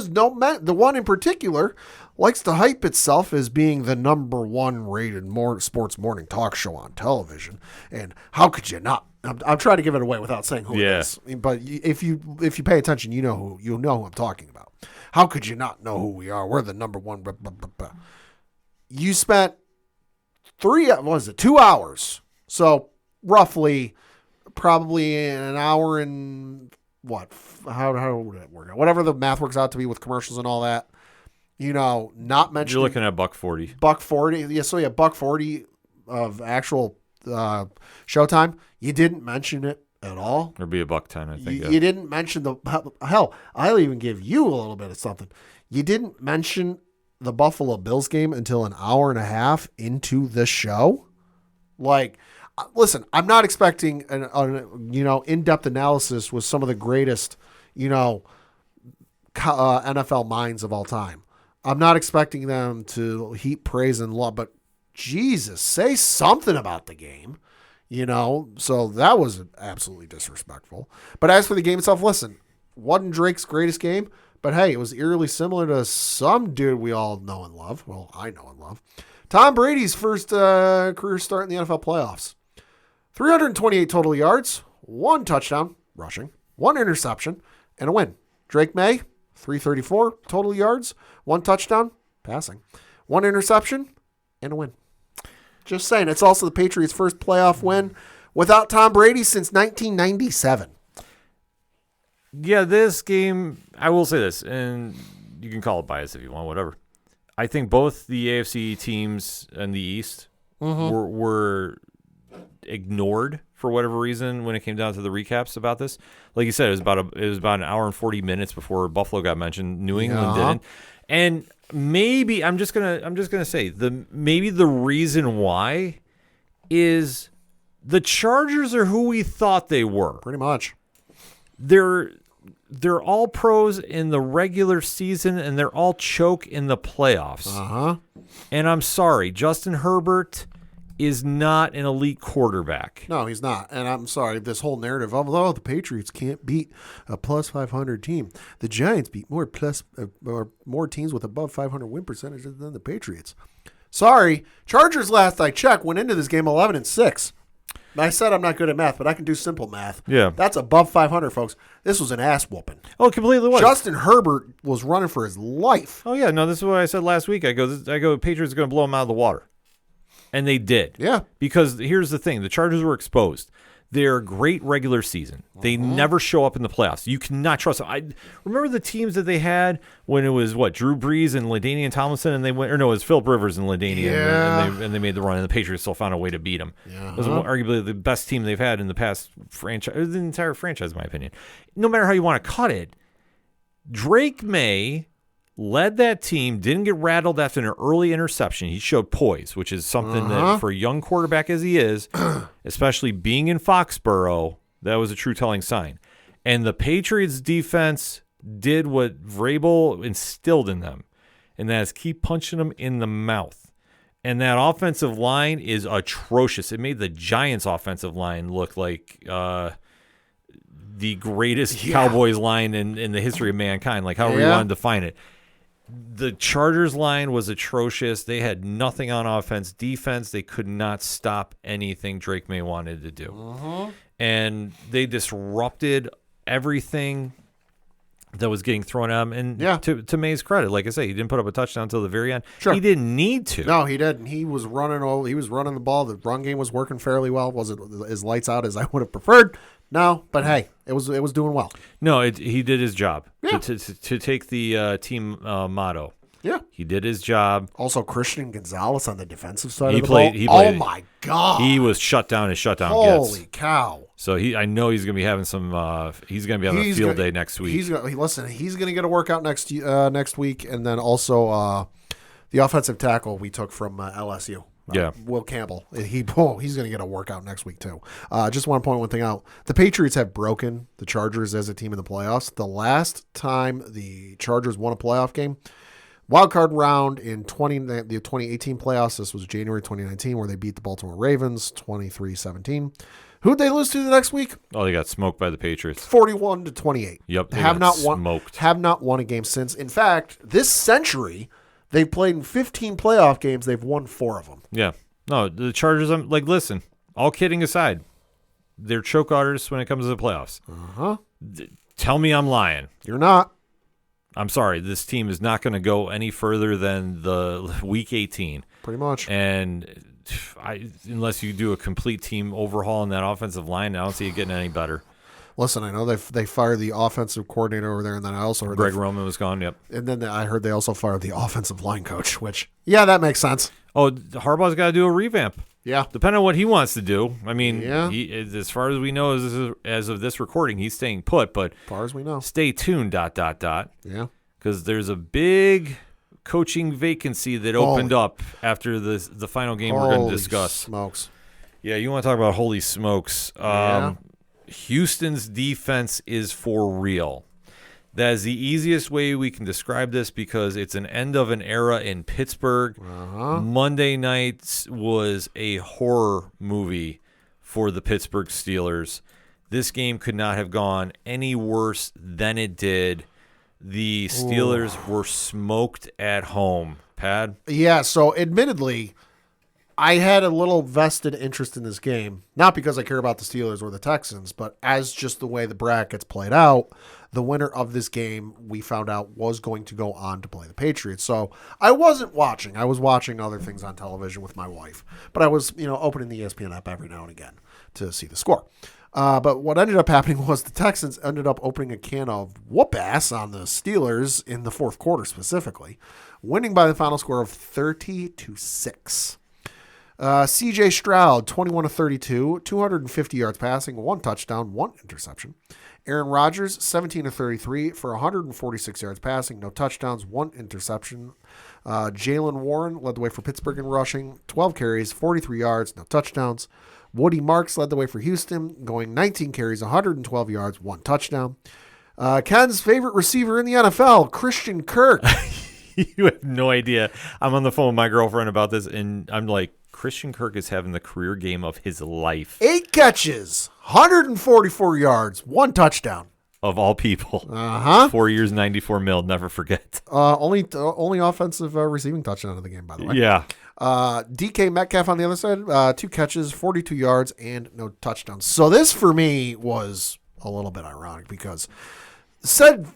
no the one in particular likes to hype itself as being the number 1 rated sports morning talk show on television. And how could you not? I'm trying to give it away without saying who it is. But if you pay attention, you know who I'm talking about. How could you not know who we are? We're the number 1. Blah, blah, blah, blah. You spent 2 hours. So roughly, probably an hour and what? How would it work out? Whatever the math works out to be with commercials and all that. Not mentioning. You're looking at $1.40. $1.40. Yeah, so yeah, $1.40 of actual showtime. You didn't mention it at all. Or be $1.10, I think. You didn't mention hell. I'll even give you a little bit of something. You didn't mention the Buffalo Bills game until an hour and a half into the show. Like, listen, I'm not expecting an in-depth analysis with some of the greatest, NFL minds of all time. I'm not expecting them to heap praise and love, but Jesus, say something about the game, So that was absolutely disrespectful. But as for the game itself, listen, wasn't Drake's greatest game, but hey, it was eerily similar to some dude we all know and love. Well, I know and love. Tom Brady's first career start in the NFL playoffs. 328 total yards, 1 touchdown, rushing, 1 interception, and a win. Drake May, 334 total yards, 1 touchdown, passing, 1 interception, and a win. Just saying, it's also the Patriots' first playoff win without Tom Brady since 1997. Yeah, this game, I will say this, and you can call it bias if you want, whatever. I think both the AFC teams in the East were ignored for whatever reason when it came down to the recaps about this. Like you said, it was about an hour and 40 minutes before Buffalo got mentioned. New England didn't. And maybe I'm just gonna say maybe the reason why is the Chargers are who we thought they were. Pretty much. They're all pros in the regular season, and they're all choke in the playoffs. And I'm sorry, Justin Herbert is not an elite quarterback. No, he's not. And I'm sorry, this whole narrative of, the Patriots can't beat a plus 500 team. The Giants beat more teams with above 500 win percentages than the Patriots. Sorry, Chargers last I checked went into this game 11-6. I said I'm not good at math, but I can do simple math. Yeah. That's above 500, folks. This was an ass whooping. Oh, it completely was. Justin Herbert was running for his life. Oh, yeah. No, this is what I said last week. I go, Patriots are going to blow them out of the water. And they did. Yeah. Because here's the thing. The Chargers were exposed. They're a great regular season. They never show up in the playoffs. You cannot trust them. I remember the teams that they had when it was, Drew Brees and LaDainian Tomlinson, and they went, or no, it was Philip Rivers and LaDainian, and they made the run, and the Patriots still found a way to beat them. It was arguably the best team they've had in the past franchise, the entire franchise, in my opinion. No matter how you want to cut it, Drake May led that team, didn't get rattled after an early interception. He showed poise, which is something that for a young quarterback as he is, especially being in Foxborough, that was a true telling sign. And the Patriots defense did what Vrabel instilled in them, and that is keep punching them in the mouth. And that offensive line is atrocious. It made the Giants' offensive line look like the greatest Cowboys line in the history of mankind, like however you want to define it. The Chargers line was atrocious. They had nothing on offense. Defense, they could not stop anything Drake May wanted to do. And they disrupted everything that was getting thrown at him. And to May's credit, like I say, he didn't put up a touchdown until the very end. Sure. He didn't need to. No, he didn't. He was running the ball. The run game was working fairly well. Was it as lights out as I would have preferred? No, but hey, it was doing well. No, he did his job. To take the team motto. Yeah. He did his job. Also, Christian Gonzalez on the defensive side of the ball. Oh, my God. He was shut down as shutdown gets. Holy cow. So I know he's going to be having some he's going to be having a field day next week. He's going to get a workout next week, and then also the offensive tackle we took from LSU. Will Campbell. He's going to get a workout next week, too. Just want to point one thing out. The Patriots have broken the Chargers as a team in the playoffs. The last time the Chargers won a playoff game, wild card round in the 2018 playoffs, this was January 2019, where they beat the Baltimore Ravens 23-17. Who'd they lose to the next week? Oh, they got smoked by the Patriots. 41-28. Yep, Have not won a game since. In fact, this century, they've played in 15 playoff games. They've won 4 of them. Yeah. No, the Chargers, listen, all kidding aside, they're choke artists when it comes to the playoffs. Tell me I'm lying. You're not. I'm sorry. This team is not going to go any further than the week 18. Pretty much. And unless you do a complete team overhaul in that offensive line, I don't see it getting any better. Listen, I know they fired the offensive coordinator over there, and then I also heard Greg Roman was gone. Yep. And then I heard they also fired the offensive line coach, which that makes sense. Oh, Harbaugh's got to do a revamp. Yeah. Depending on what he wants to do. I mean, he, as far as we know, as of this recording, he's staying put. But as far as we know, stay tuned. ... Yeah. Because there's a big coaching vacancy that opened up after the final game we're going to discuss. Holy smokes. Yeah, you want to talk about holy smokes. Houston's defense is for real. That is the easiest way we can describe this because it's an end of an era in Pittsburgh. Monday night was a horror movie for the Pittsburgh Steelers. This game could not have gone any worse than it did. The Steelers were smoked at home. Pad? Yeah, so admittedly, I had a little vested interest in this game, not because I care about the Steelers or the Texans, but as just the way the brackets played out, the winner of this game, we found out, was going to go on to play the Patriots. So I wasn't watching. I was watching other things on television with my wife, but I was, opening the ESPN app every now and again to see the score. But what ended up happening was the Texans ended up opening a can of whoop ass on the Steelers in the fourth quarter specifically, winning by the final score of 30-6. C.J. Stroud, 21 of 32, 250 yards passing, 1 touchdown, 1 interception. Aaron Rodgers, 17 of 33 for 146 yards passing, no touchdowns, 1 interception. Jalen Warren led the way for Pittsburgh in rushing, 12 carries, 43 yards, no touchdowns. Woody Marks led the way for Houston, going 19 carries, 112 yards, 1 touchdown. Ken's favorite receiver in the NFL, Christian Kirk. You have no idea. I'm on the phone with my girlfriend about this, and I'm like, Christian Kirk is having the career game of his life. 8 catches, 144 yards, 1 touchdown. Of all people. 4 years, 94 mil. Never forget. Only offensive receiving touchdown of the game, by the way. Yeah. DK Metcalf on the other side, 2 catches, 42 yards, and no touchdowns. So this, for me, was a little bit ironic because said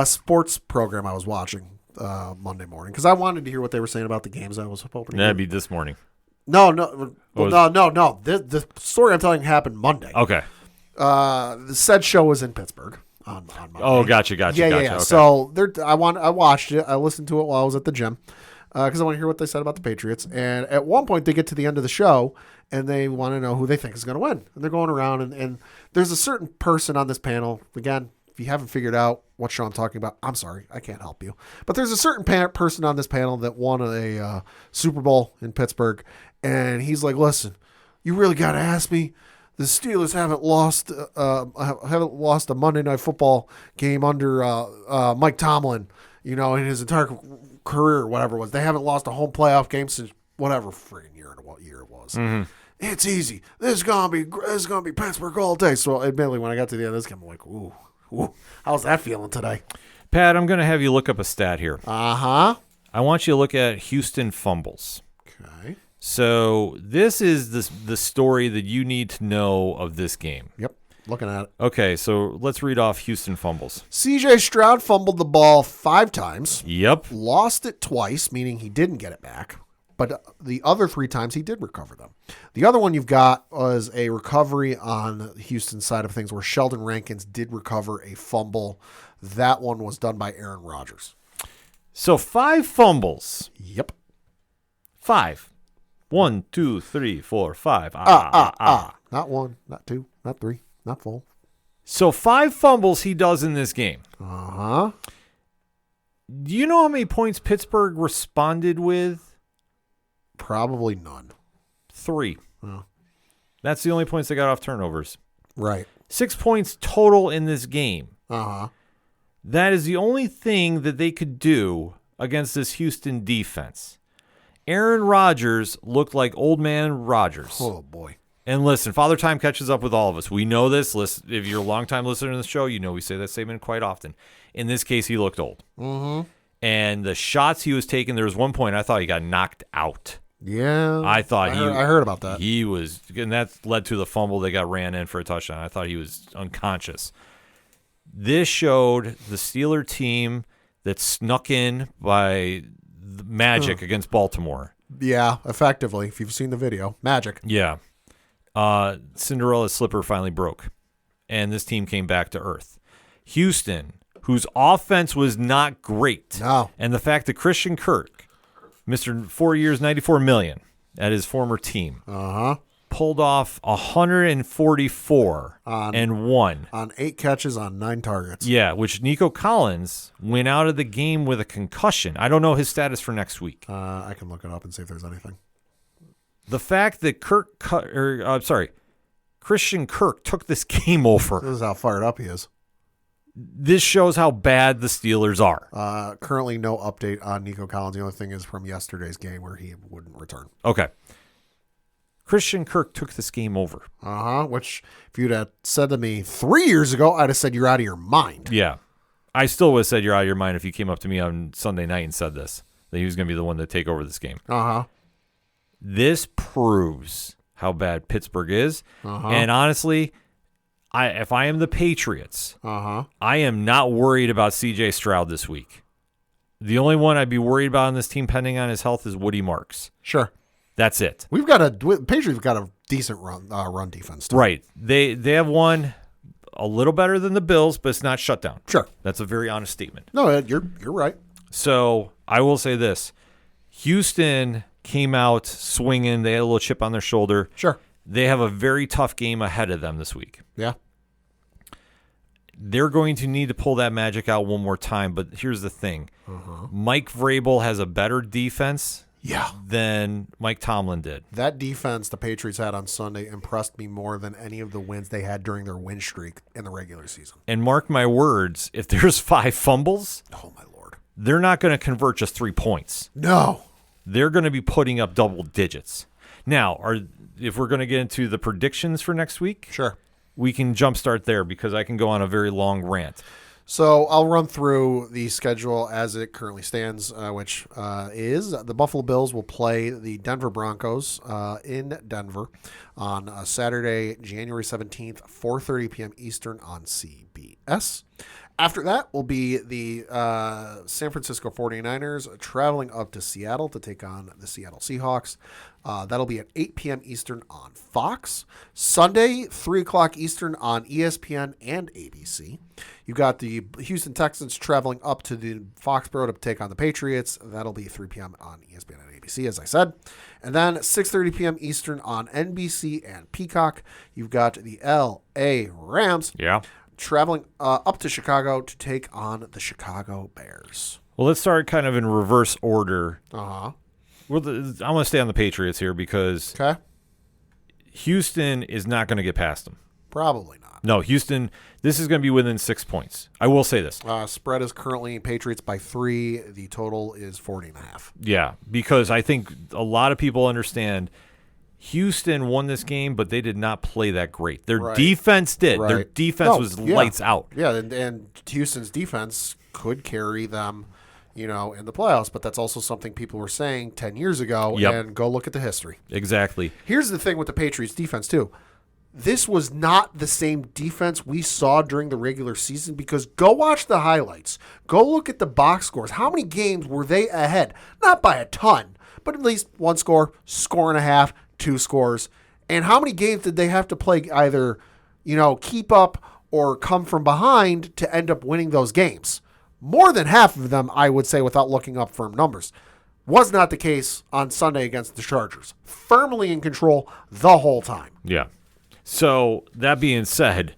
sports program I was watching Monday morning, because I wanted to hear what they were saying about the games I was hoping to That'd be this morning. No. The story I'm telling happened Monday. Okay. The said show was in Pittsburgh on Monday. Oh, gotcha. Yeah. Okay. So I watched it. I listened to it while I was at the gym because I want to hear what they said about the Patriots. And at one point, they get to the end of the show and they want to know who they think is going to win. And they're going around and there's a certain person on this panel. Again, if you haven't figured out what show I'm talking about, I'm sorry, I can't help you. But there's a certain person on this panel that won a Super Bowl in Pittsburgh, and he's like, "Listen, you really got to ask me. The Steelers haven't lost a Monday Night Football game under Mike Tomlin, in his entire career, or whatever it was. They haven't lost a home playoff game since whatever friggin' year it was. Mm-hmm. It's easy. This is gonna be Pittsburgh all day." So admittedly, when I got to the end of this game, I'm like, ooh, how's that feeling today? Pat, I'm going to have you look up a stat here. Uh-huh. I want you to look at Houston fumbles. Okay. So this is the story that you need to know of this game. Yep. Looking at it. Okay, so let's read off Houston fumbles. C.J. Stroud fumbled the ball 5 times. Yep. Lost it twice, meaning he didn't get it back. But the other 3 times he did recover them. The other one you've got was a recovery on the Houston side of things where Sheldon Rankins did recover a fumble. That one was done by Aaron Rodgers. So 5 fumbles. Yep. 5. 1, 2, 3, 4, 5. Not 1, not 2, not 3, not 4. So 5 fumbles he does in this game. Uh-huh. Do you know how many points Pittsburgh responded with? Probably none. 3. Oh. That's the only points they got off turnovers. Right. 6 points total in this game. Uh-huh. That is the only thing that they could do against this Houston defense. Aaron Rodgers looked like old man Rodgers. Oh, boy. And listen, Father Time catches up with all of us. We know this. Listen, if you're a longtime listener to the show, you know we say that statement quite often. In this case, he looked old. Mm-hmm. And the shots he was taking, there was one point I thought he got knocked out. Yeah. I heard about that. He was, and that led to the fumble that got ran in for a touchdown. I thought he was unconscious. This showed the Steeler team that snuck in by the magic against Baltimore. Yeah, effectively. If you've seen the video, magic. Yeah. Cinderella's slipper finally broke, and this team came back to earth. Houston, whose offense was not great, No. and the fact that Christian Kirk, Mr. 4 years, $94 million at his former team, pulled off 144 and won. On 8 catches on 9 targets. Yeah, which Nico Collins went out of the game with a concussion. I don't know his status for next week. I can look it up and see if there's anything. The fact that Christian Kirk took this game over. This is how fired up he is. This shows how bad the Steelers are. Currently no update on Nico Collins. The only thing is from yesterday's game where he wouldn't return. Okay. Christian Kirk took this game over. Which, if you'd have said to me 3 years ago, I'd have said you're out of your mind. Yeah. I still would have said you're out of your mind if you came up to me on Sunday night and said this, that he was going to be the one to take over this game. This proves how bad Pittsburgh is. And honestly, if I am the Patriots, I am not worried about C.J. Stroud this week. The only one I'd be worried about on this team, pending on his health, is Woody Marks. Sure. That's it. Patriots have got a decent run defense too. Right. They have one a little better than the Bills, but it's not shut down. Sure. That's a very honest statement. No, you're right. So I will say this. Houston came out swinging. They had a little chip on their shoulder. Sure. They have a very tough game ahead of them this week. Yeah. They're going to need to pull that magic out one more time, but here's the thing. Mike Vrabel has a better defense than Mike Tomlin did. That defense the Patriots had on Sunday impressed me more than any of the wins they had during their win streak in the regular season. And mark my words, if there's 5 fumbles, Oh, my Lord. they're not going to convert just 3 points. No. They're going to be putting up double digits. Now, if we're going to get into the predictions for next week, Sure. we can jumpstart there because I can go on a very long rant. So I'll run through the schedule as it currently stands, which is the Buffalo Bills will play the Denver Broncos in Denver on Saturday, January 17th, 4:30 p.m. Eastern on CBS. After that will be the San Francisco 49ers traveling up to Seattle to take on the Seattle Seahawks. That'll be at 8 p.m. Eastern on Fox. Sunday, 3 o'clock Eastern on ESPN and ABC. You've got the Houston Texans traveling up to the Foxborough to take on the Patriots. That'll be 3 p.m. on ESPN and ABC, as I said. And then 6:30 p.m. Eastern on NBC and Peacock. You've got the L.A. Rams. Yeah. Traveling up to Chicago to take on the Chicago Bears. Well, let's start kind of in reverse order. Uh-huh. Well, I want to stay on the Patriots here because Okay. Houston is not going to get past them. Probably not. No, Houston, this is going to be within 6 points. I will say this. Spread is currently Patriots by 3. The total is 40.5. Yeah, because I think a lot of people understand Houston won this game, but they did not play that great. Their Right. defense did. Right. Their defense was lights out. Yeah, and Houston's defense could carry them, in the playoffs, but that's also something people were saying 10 years ago, Yep. and go look at the history. Exactly. Here's the thing with the Patriots defense, too. This was not the same defense we saw during the regular season because go watch the highlights. Go look at the box scores. How many games were they ahead? Not by a ton, but at least one score, score and a half, 2 scores. And how many games did they have to play either, keep up or come from behind to end up winning those games? More than half of them, I would say, without looking up firm numbers. Was not the case on Sunday against the Chargers. Firmly in control the whole time. Yeah. So that being said,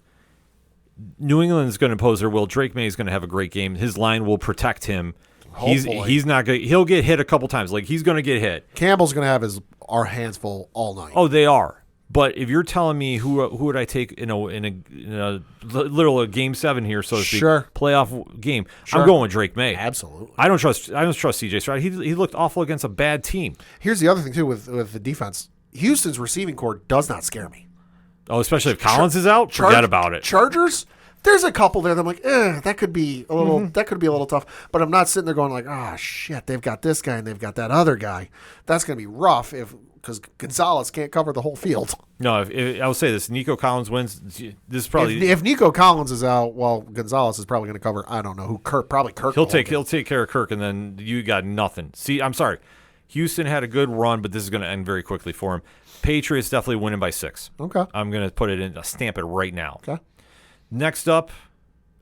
New England's going to impose their will. Drake May is going to have a great game. His line will protect him. Hopefully. He's not going. He'll get hit a couple times. Like he's going to get hit. Campbell's going to have our hands full all night. Oh, they are. But if you're telling me who would I take in a literal game 7 here, so to speak, Sure. playoff game, Sure. I'm going with Drake May. Absolutely. I don't trust CJ Stroud. He looked awful against a bad team. Here's the other thing, too, with the defense. Houston's receiving core does not scare me. Oh, especially if Collins is out, forget about it. Chargers, there's a couple there that I'm like, that could be a little that could be a little tough. But I'm not sitting there going like, shit, they've got this guy and they've got that other guy. That's going to be rough because Gonzalez can't cover the whole field. No, if I will say this: Nico Collins wins. This is probably If Nico Collins is out, well, Gonzalez is probably going to cover. I don't know who. Probably Kirk. he'll take care of Kirk, and then you got nothing. See, I'm sorry, Houston had a good run, but this is going to end very quickly for him. Patriots definitely winning by 6. Okay. I'm going to put it in, stamp it right now. Okay. Next up,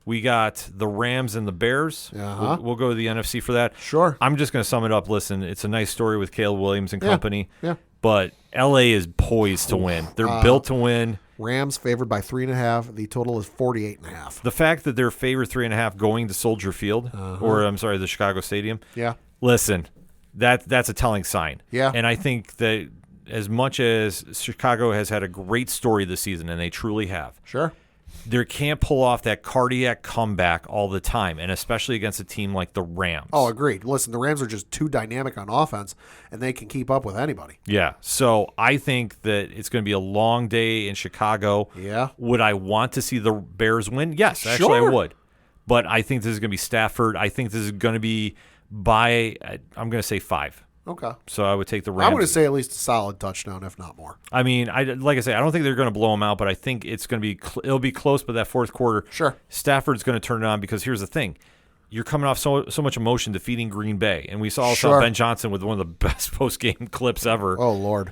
we got the Rams and the Bears. Uh-huh. We'll go to the NFC for that. Sure. I'm just going to sum it up. Listen, it's a nice story with Caleb Williams and company. Yeah. But LA is poised to win. They're built to win. Rams favored by 3.5. The total is 48.5. The fact that they're favored 3.5 going to Soldier Field, or I'm sorry, the Chicago Stadium. Yeah. Listen, that's a telling sign. Yeah. And I think that as much as Chicago has had a great story this season, and they truly have, Sure. they can't pull off that cardiac comeback all the time, and especially against a team like the Rams. Oh, agreed. Listen, the Rams are just too dynamic on offense, and they can keep up with anybody. Yeah. So I think that it's going to be a long day in Chicago. Yeah. Would I want to see the Bears win? Yes, actually Sure. I would. But I think this is going to be Stafford. I think this is going to be I'm going to say 5. Okay. So I would take the Rams. I'm going to say at least a solid touchdown, if not more. I mean, like I say, I don't think they're going to blow them out, but I think it's going to be it'll be close. But that fourth quarter, Sure. Stafford's going to turn it on because here's the thing: you're coming off so much emotion defeating Green Bay. And we saw Sure. Ben Johnson with one of the best post-game clips ever. Oh, Lord.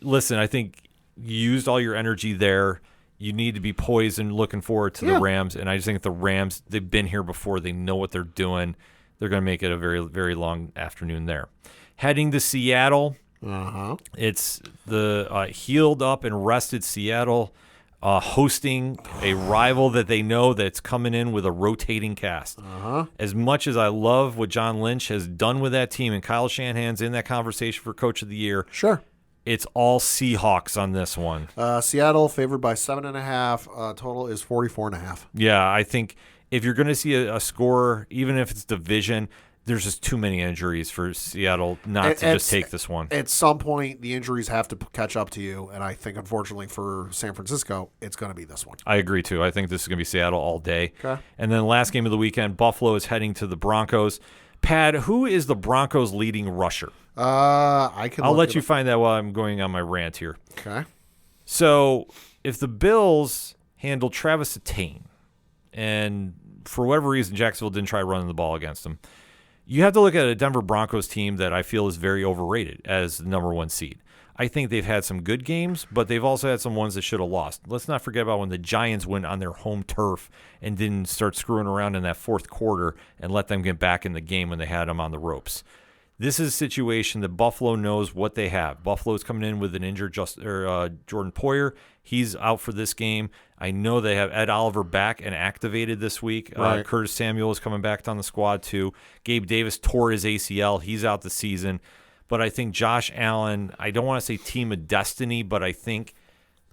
Listen, I think you used all your energy there. You need to be poised and looking forward to the Rams. And I just think the Rams, they've been here before. They know what they're doing. They're going to make it a very, very long afternoon there. Heading to Seattle, it's the healed up and rested Seattle hosting a rival that they know that's coming in with a rotating cast. As much as I love what John Lynch has done with that team, and Kyle Shanahan's in that conversation for Coach of the Year, Sure. it's all Seahawks on this one. Seattle favored by 7.5. Total is 44.5. Yeah, I think if you're going to see a score, even if it's division, there's just too many injuries for Seattle not to just take this one. At some point, the injuries have to catch up to you, and I think, unfortunately, for San Francisco, it's going to be this one. I agree, too. I think this is going to be Seattle all day. Okay. And then last game of the weekend, Buffalo is heading to the Broncos. Pad, who is the Broncos' leading rusher? I'll let you find that while I'm going on my rant here. Okay. So if the Bills handle Travis Etienne, and for whatever reason Jacksonville didn't try running the ball against him, you have to look at a Denver Broncos team that I feel is very overrated as the number 1 seed. I think they've had some good games, but they've also had some ones that should have lost. Let's not forget about when the Giants went on their home turf and didn't start screwing around in that fourth quarter and let them get back in the game when they had them on the ropes. This is a situation that Buffalo knows what they have. Buffalo's coming in with an injured Jordan Poyer. He's out for this game. I know they have Ed Oliver back and activated this week. Right. Curtis Samuel is coming back on the squad too. Gabe Davis tore his ACL. He's out the season. But I think Josh Allen, I don't want to say team of destiny, but I think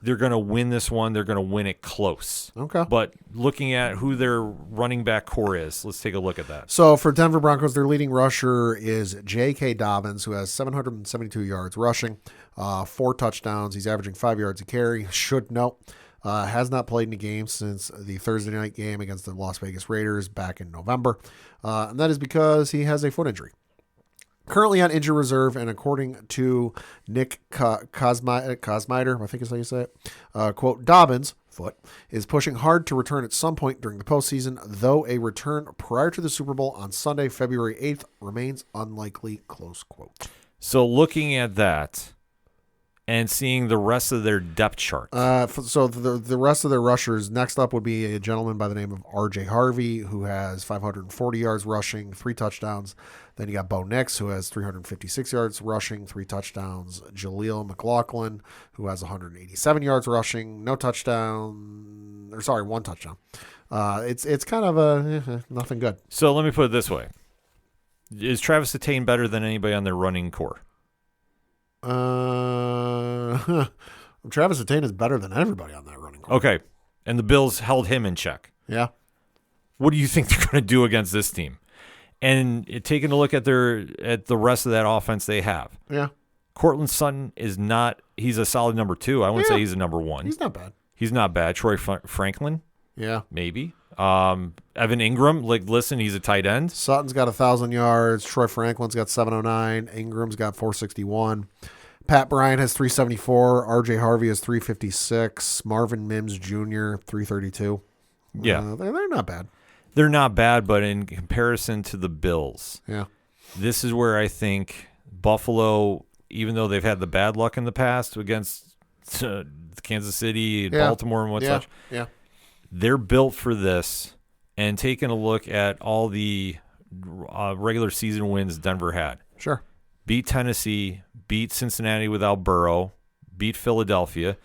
they're going to win this one. They're going to win it close. Okay. But looking at who their running back core is, let's take a look at that. So for Denver Broncos, their leading rusher is J.K. Dobbins, who has 772 yards rushing, 4 touchdowns. He's averaging 5 yards a carry. Should note, has not played in a game since the Thursday night game against the Las Vegas Raiders back in November. And that is because he has a foot injury. Currently on injury reserve, and according to Nick Kosmider, I think is how you say it, quote, Dobbins, foot, is pushing hard to return at some point during the postseason, though a return prior to the Super Bowl on Sunday, February 8th, remains unlikely, close quote. So looking at that and seeing the rest of their depth chart. So the rest of their rushers, next up would be a gentleman by the name of R.J. Harvey, who has 540 yards rushing, 3 touchdowns. Then you got Bo Nix, who has 356 yards rushing, 3 touchdowns. Jaleel McLaughlin, who has 187 yards rushing, 1 touchdown. It's kind of nothing good. So let me put it this way. Is Travis Etienne better than anybody on their running core? Travis Etienne is better than everybody on that running core. Okay. And the Bills held him in check. Yeah. What do you think they're going to do against this team? And taking a look at the rest of that offense they have. Yeah. Cortland Sutton is not – he's a solid number 2. I wouldn't say he's a number 1. He's not bad. He's not bad. Troy Franklin? Yeah. Maybe. Evan Ingram, listen, he's a tight end. Sutton's got 1,000 yards. Troy Franklin's got 709. Ingram's got 461. Pat Bryant has 374. R.J. Harvey has 356. Marvin Mims Jr., 332. Yeah. They're not bad. They're not bad, but in comparison to the Bills, yeah, this is where I think Buffalo, even though they've had the bad luck in the past against Kansas City, Baltimore, and such, they're built for this. And taking a look at all the regular season wins Denver had. Sure. Beat Tennessee, beat Cincinnati without Burrow, beat Philadelphia,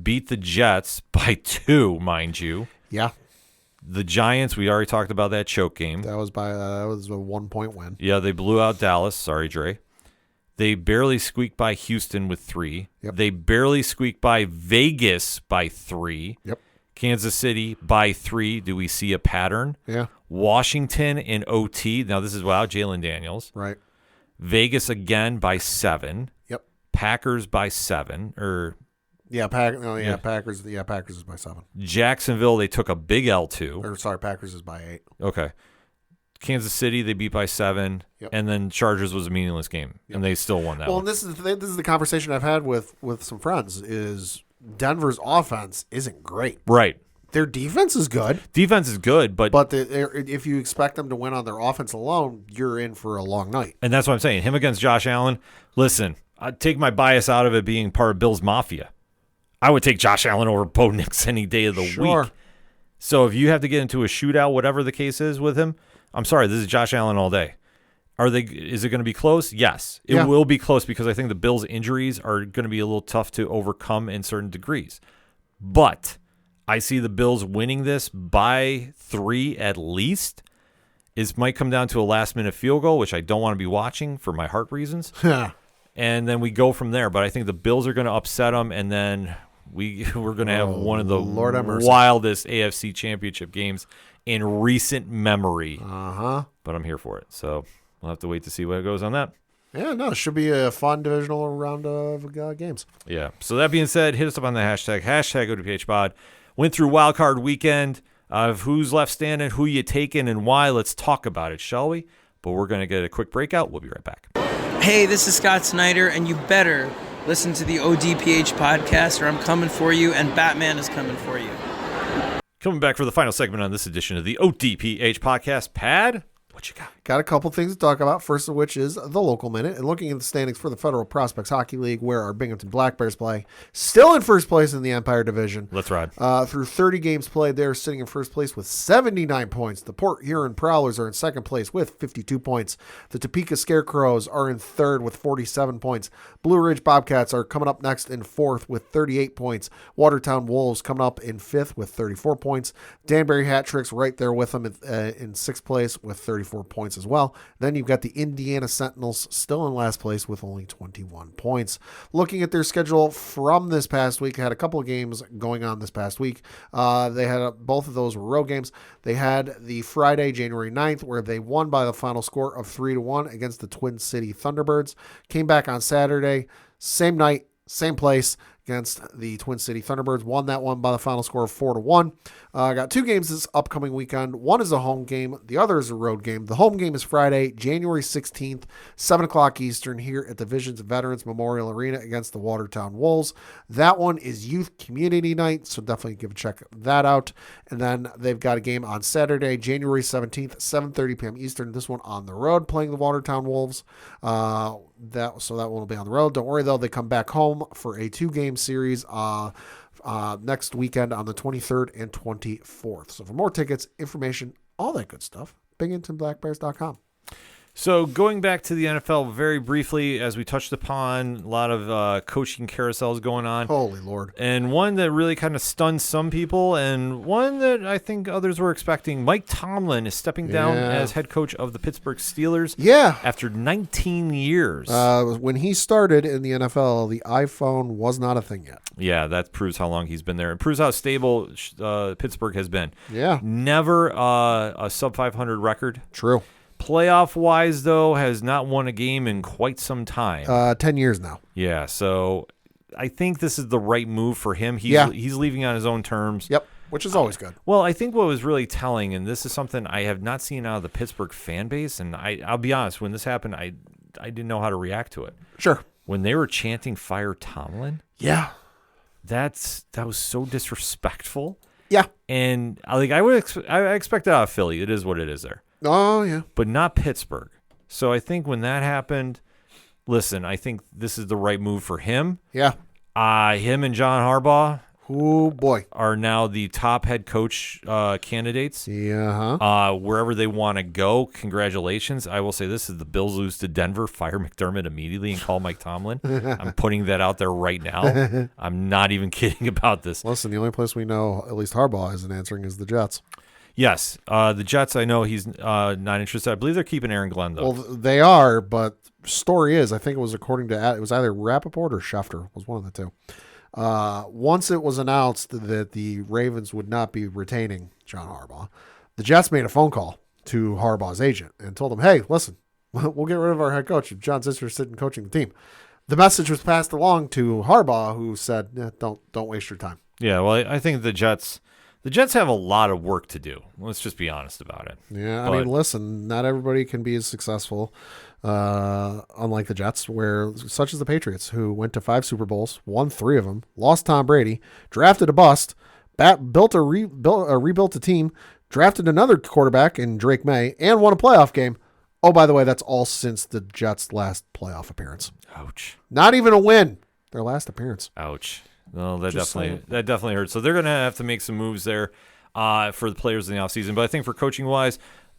beat the Jets by 2, mind you. Yeah. The Giants, we already talked about that choke game. That was a 1-point win. Yeah, they blew out Dallas. Sorry, Dre. They barely squeaked by Houston with 3. Yep. They barely squeaked by Vegas by 3. Yep. Kansas City by 3. Do we see a pattern? Yeah. Washington in OT. Now, this is without Jalen Daniels. Right. Vegas again by 7. Yep. Packers by 7. Packers. Yeah, Packers is by 7. Jacksonville, they took a big L to. Packers is by 8. Okay. Kansas City, they beat by 7. Yep. And then Chargers was a meaningless game, and they still won that Well, one. and this is the conversation I've had with some friends is Denver's offense isn't great. Right. Their defense is good, Defense is good, but if you expect them to win on their offense alone, you're in for a long night. and that's what I'm saying. Him against Josh Allen. Listen, I'd take my bias out of it being part of Bill's Mafia. I would take Josh Allen over Bo Nix any day of the week. So if you have to get into a shootout, whatever the case is with him, I'm sorry, this is Josh Allen all day. Is it going to be close? Yes. It will be close because I think the Bills' injuries are going to be a little tough to overcome in certain degrees. But I see the Bills winning this by 3 at least. It might come down to a last-minute field goal, which I don't want to be watching for my heart reasons. And then we go from there. But I think the Bills are going to upset them, and then we're going to have one of the wildest AFC championship games in recent memory. But I'm here for it. So we'll have to wait to see what goes on that. Yeah, no, it should be a fun divisional round of games. Yeah. So that being said, hit us up on the hashtag ODPHpod. Went through wildcard weekend of who's left standing, who you taking, and why. Let's talk about it, shall we? But we're going to get a quick breakout. We'll be right back. Hey, this is Scott Snyder, and you better listen to the ODPH podcast, or I'm coming for you, and Batman is coming for you. Coming back for the final segment on this edition of the ODPH podcast. Pad, what you got? Got a couple things to talk about, first of which is the local minute. And looking at the standings for the Federal Prospects Hockey League, where our Binghamton Black Bears play, still in first place in the Empire Division. Let's ride. Through 30 games played, they're sitting in first place with 79 points. The Port Huron Prowlers are in second place with 52 points. The Topeka Scarecrows are in third with 47 points. Blue Ridge Bobcats are coming up next in fourth with 38 points. Watertown Wolves coming up in fifth with 34 points. Danbury Hat Tricks right there with them in sixth place with 34 points as well. Then you've got the Indiana Sentinels still in last place with only 21 points. Looking at their schedule from this past week, had a couple of games going on this past week. They had both of those were road games. They had the Friday, January 9th, where they won by the final score of 3-1 against the Twin City Thunderbirds. Came back on Saturday, same night, same place, against the Twin City Thunderbirds. Won that one by the final score of 4-1. Got two games this upcoming weekend. One is a home game. The other is a road game. The home game is Friday, January 16th, 7 o'clock Eastern here at the Visions Veterans Memorial Arena against the Watertown Wolves. That one is Youth Community Night, so definitely give a check that out. And then they've got a game on Saturday, January 17th, 7:30 p.m. Eastern. This one on the road, playing the Watertown Wolves. That one will be on the road. Don't worry, though. They come back home for a 2-game series next weekend on the 23rd and 24th. So for more tickets, information, all that good stuff, BinghamtonBlackBears.com. So going back to the NFL very briefly, as we touched upon, a lot of coaching carousels going on. Holy Lord. And one that really kind of stunned some people and one that I think others were expecting. Mike Tomlin is stepping down as head coach of the Pittsburgh Steelers. Yeah. After 19 years. When he started in the NFL, the iPhone was not a thing yet. Yeah, that proves how long he's been there. It proves how stable Pittsburgh has been. Yeah. Never a sub-500 record. True. Playoff-wise, though, has not won a game in quite some time. 10 years now. Yeah, so I think this is the right move for him. He's leaving on his own terms. Yep, which is always good. Well, I think what was really telling, and this is something I have not seen out of the Pittsburgh fan base, and I'll be honest, when this happened, I didn't know how to react to it. Sure. When they were chanting "Fire Tomlin," yeah, that was so disrespectful. Yeah, and I expect it out of Philly. It is what it is there. Oh, yeah. But not Pittsburgh. So I think when that happened, listen, I think this is the right move for him. Yeah. Him and John Harbaugh Oh, boy. are now the top head coach candidates. Yeah. Wherever they want to go, congratulations. I will say this is the Bills lose to Denver, fire McDermott immediately and call Mike Tomlin. I'm putting that out there right now. I'm not even kidding about this. Listen, the only place we know, at least Harbaugh isn't answering, is the Jets. Yes. The Jets, I know he's not interested. I believe they're keeping Aaron Glenn, though. Well, they are, but story is, I think it was according to, it was either Rappaport or Schefter, was one of the two. Once it was announced that the Ravens would not be retaining John Harbaugh, the Jets made a phone call to Harbaugh's agent and told him, hey, listen, we'll get rid of our head coach if John's interested in coaching the team. The message was passed along to Harbaugh, who said, don't waste your time. Yeah, well, I think the Jets have a lot of work to do. Let's just be honest about it. Yeah, I mean, listen, not everybody can be as successful, unlike the Jets, such as the Patriots, who went to 5 Super Bowls, won 3 of them, lost Tom Brady, drafted a bust, rebuilt a team, drafted another quarterback in Drake May, and won a playoff game. Oh, by the way, that's all since the Jets' last playoff appearance. Ouch. Not even a win. Their last appearance. Ouch. No, that Just definitely hurts. So they're going to have to make some moves there for the players in the offseason. But I think for coaching-wise,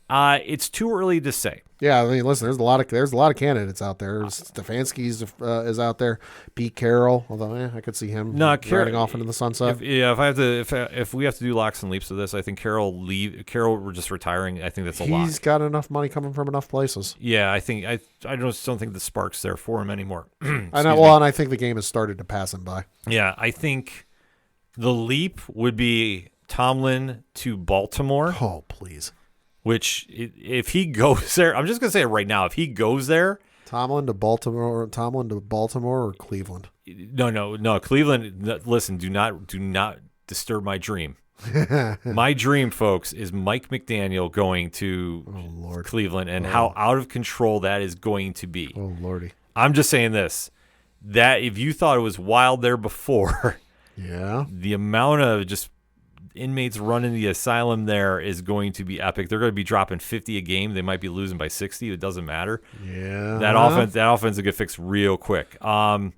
it's too early to say. Yeah, I mean, listen, there's a lot of candidates out there. Stefanski's is out there. Pete Carroll, although I could see him riding off into the sunset. If we have to do locks and leaps of this, I think Carroll we're just retiring. I think that's a lot. He's got enough money coming from enough places. Yeah, I think I just don't think the spark's there for him anymore. I know. Well, and I think the game has started to pass him by. Yeah, I think the leap would be Tomlin to Baltimore. Oh, please. Which, if he goes there, I'm just going to say it right now. If he goes there. Tomlin to Baltimore or Cleveland? No. Cleveland, listen, do not disturb my dream. My dream, folks, is Mike McDaniel going to Cleveland and how out of control that is going to be. Oh, Lordy. I'm just saying this, that if you thought it was wild there before, yeah, the amount of just inmates running the asylum there is going to be epic. They're going to be dropping 50 a game. They might be losing by 60. It doesn't matter. Yeah, that offense will get fixed real quick. But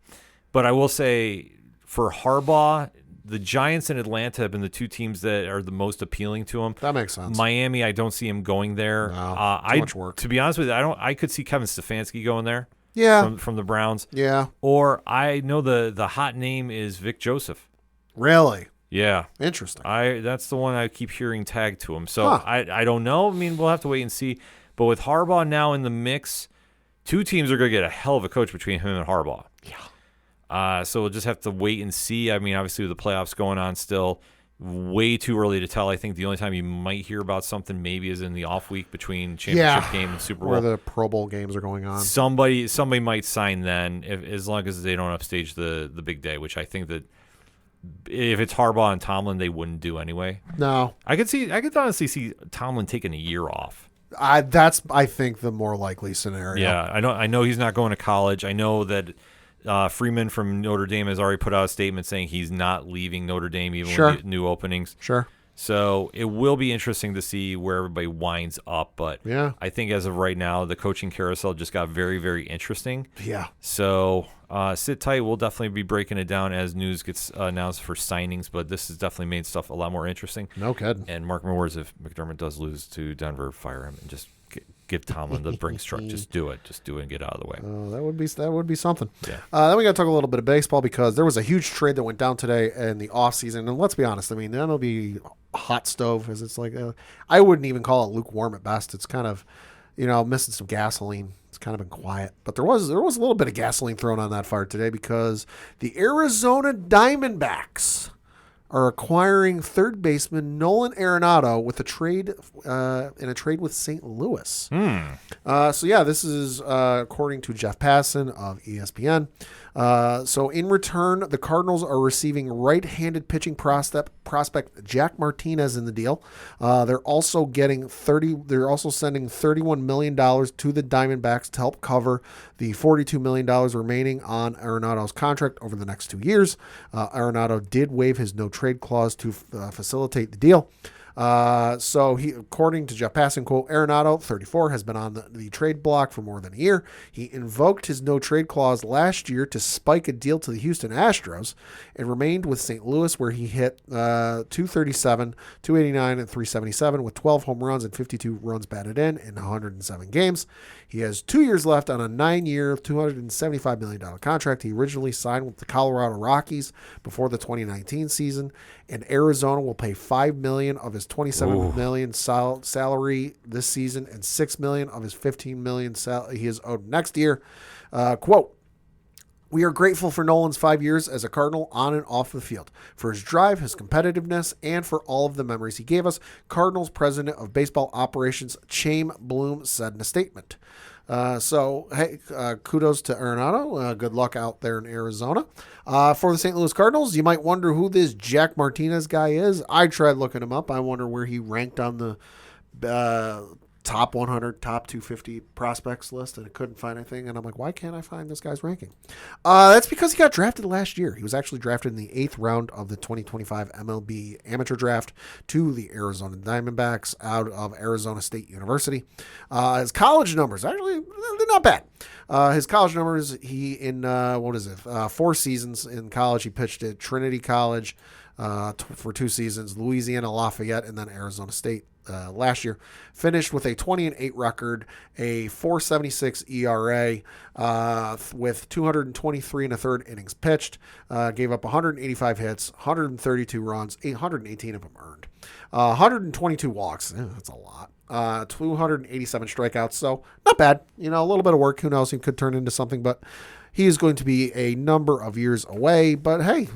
I will say for Harbaugh, the Giants and Atlanta have been the two teams that are the most appealing to him. That makes sense. Miami, I don't see him going there. No, too much work. To be honest with you, I could see Kevin Stefanski going there. Yeah, from the Browns. Yeah, or I know the hot name is Vic Joseph. Really? Yeah. Interesting. That's the one I keep hearing tagged to him. So I don't know. I mean, we'll have to wait and see. But with Harbaugh now in the mix, two teams are going to get a hell of a coach between him and Harbaugh. Yeah. So we'll just have to wait and see. I mean, obviously with the playoffs going on still, way too early to tell. I think the only time you might hear about something maybe is in the off week between championship game and Super Bowl. Where the Pro Bowl games are going on. Somebody might sign then, as long as they don't upstage the big day, which I think that if it's Harbaugh and Tomlin, they wouldn't do anyway. No, I could honestly see Tomlin taking a year off. That's I think the more likely scenario. Yeah, I know he's not going to college. I know that Freeman from Notre Dame has already put out a statement saying he's not leaving Notre Dame even with new openings. Sure. So it will be interesting to see where everybody winds up. But yeah, I think as of right now, the coaching carousel just got very, very interesting. Yeah. So sit tight. We'll definitely be breaking it down as news gets announced for signings. But this has definitely made stuff a lot more interesting. No kidding. And mark my words, if McDermott does lose to Denver, fire him and just give Tomlin the Brinks truck. Just do it. Just do it and get out of the way. That would be something. Yeah. Then we got to talk a little bit of baseball because there was a huge trade that went down today in the offseason. And let's be honest, I mean, the MLB hot stove, as it's like, I wouldn't even call it lukewarm at best. It's kind of, missing some gasoline. It's kind of been quiet. But there was a little bit of gasoline thrown on that fire today because the Arizona Diamondbacks are acquiring third baseman Nolan Arenado with a trade in a trade with St. Louis. This is according to Jeff Passan of ESPN. So in return, the Cardinals are receiving right-handed pitching prospect Jack Martinez in the deal. They're also sending $31 million to the Diamondbacks to help cover the $42 million remaining on Arenado's contract over the next 2 years. Arenado did waive his no-trade clause to facilitate the deal. According to Jeff Passan, quote, Arenado, 34, has been on the trade block for more than a year. He invoked his no-trade clause last year to spike a deal to the Houston Astros and remained with St. Louis, where he hit 237, 289, and 377 with 12 home runs and 52 runs batted in 107 games. He has 2 years left on a 9-year, $275 million contract. He originally signed with the Colorado Rockies before the 2019 season, and Arizona will pay $5 million of his $27 million salary this season and $6 million of his $15 million he is owed next year. Quote, we are grateful for Nolan's 5 years as a Cardinal on and off the field, for his drive, his competitiveness, and for all of the memories he gave us, Cardinals President of Baseball Operations Chaim Bloom said in a statement. Kudos to Arenado. Good luck out there in Arizona. For the St. Louis Cardinals, you might wonder who this Jack Martinez guy is. I tried looking him up. I wonder where he ranked on the top 100, top 250 prospects list, and I couldn't find anything. And I'm like, why can't I find this guy's ranking? That's because he got drafted last year. He was actually drafted in the 8th round of the 2025 MLB amateur draft to the Arizona Diamondbacks out of Arizona State University. His college numbers, actually, they're not bad. His college numbers, he in, 4 seasons in college, he pitched at Trinity College for 2 seasons, Louisiana Lafayette, and then Arizona State. Last year, finished with a 20-8 record, a 4.76 ERA, with 223 and a third innings pitched, gave up 185 hits, 132 runs, 818 of them earned, 122 walks. That's a lot. 287 strikeouts. So not bad. A little bit of work. Who knows? He could turn into something, but he is going to be a number of years away. But hey,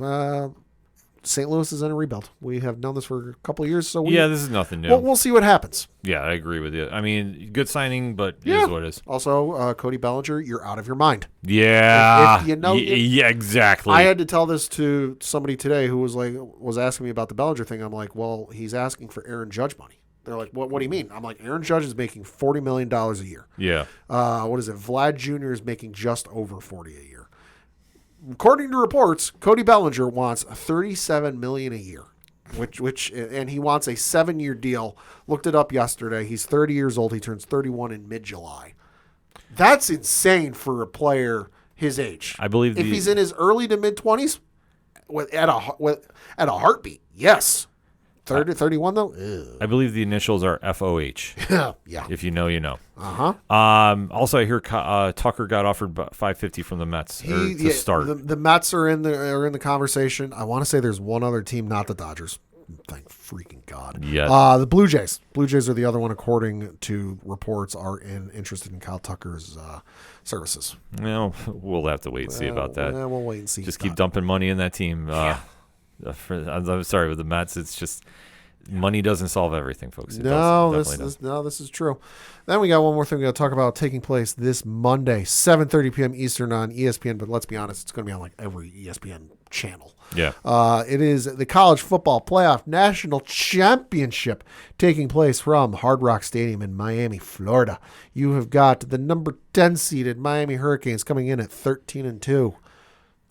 St. Louis is in a rebuild. We have known this for a couple of years, so this is nothing new. We'll see what happens. Yeah, I agree with you. I mean, good signing, but it is what it is. Also, Cody Bellinger, you're out of your mind. Yeah, if you know, yeah, exactly. I had to tell this to somebody today who was asking me about the Bellinger thing. I'm like, well, he's asking for Aaron Judge money. They're like, what do you mean? I'm like, Aaron Judge is making $40 million a year. Yeah. What is it? Vlad Jr. is making just over 40 a year. According to reports, Cody Bellinger wants $37 million a year, and he wants a 7-year deal. Looked it up yesterday. He's 30 years old. He turns 31 in mid-July. That's insane for a player his age. I believe if he's in his early to mid-20s, at a heartbeat, yes. 31 though. Ew. I believe the initials are FOH. Yeah. If you know, you know. Uh-huh. Also, I hear Tucker got offered $550 from the Mets to start. The Mets are in the conversation. I want to say there's one other team, not the Dodgers. Thank freaking God. Yeah. The Blue Jays. Blue Jays are the other one, according to reports, are interested in Kyle Tucker's services. Well, we'll have to wait and see about that. We'll wait and see. Just keep dumping money in that team. I'm sorry, with the Mets, it's just money doesn't solve everything, folks. This is true. Then we got one more thing we got to talk about taking place this Monday, 7:30 p.m. Eastern on ESPN. But let's be honest, it's going to be on like every ESPN channel. Yeah. It is the College Football Playoff National Championship taking place from Hard Rock Stadium in Miami, Florida. You have got the number 10 seeded Miami Hurricanes coming in at 13-2,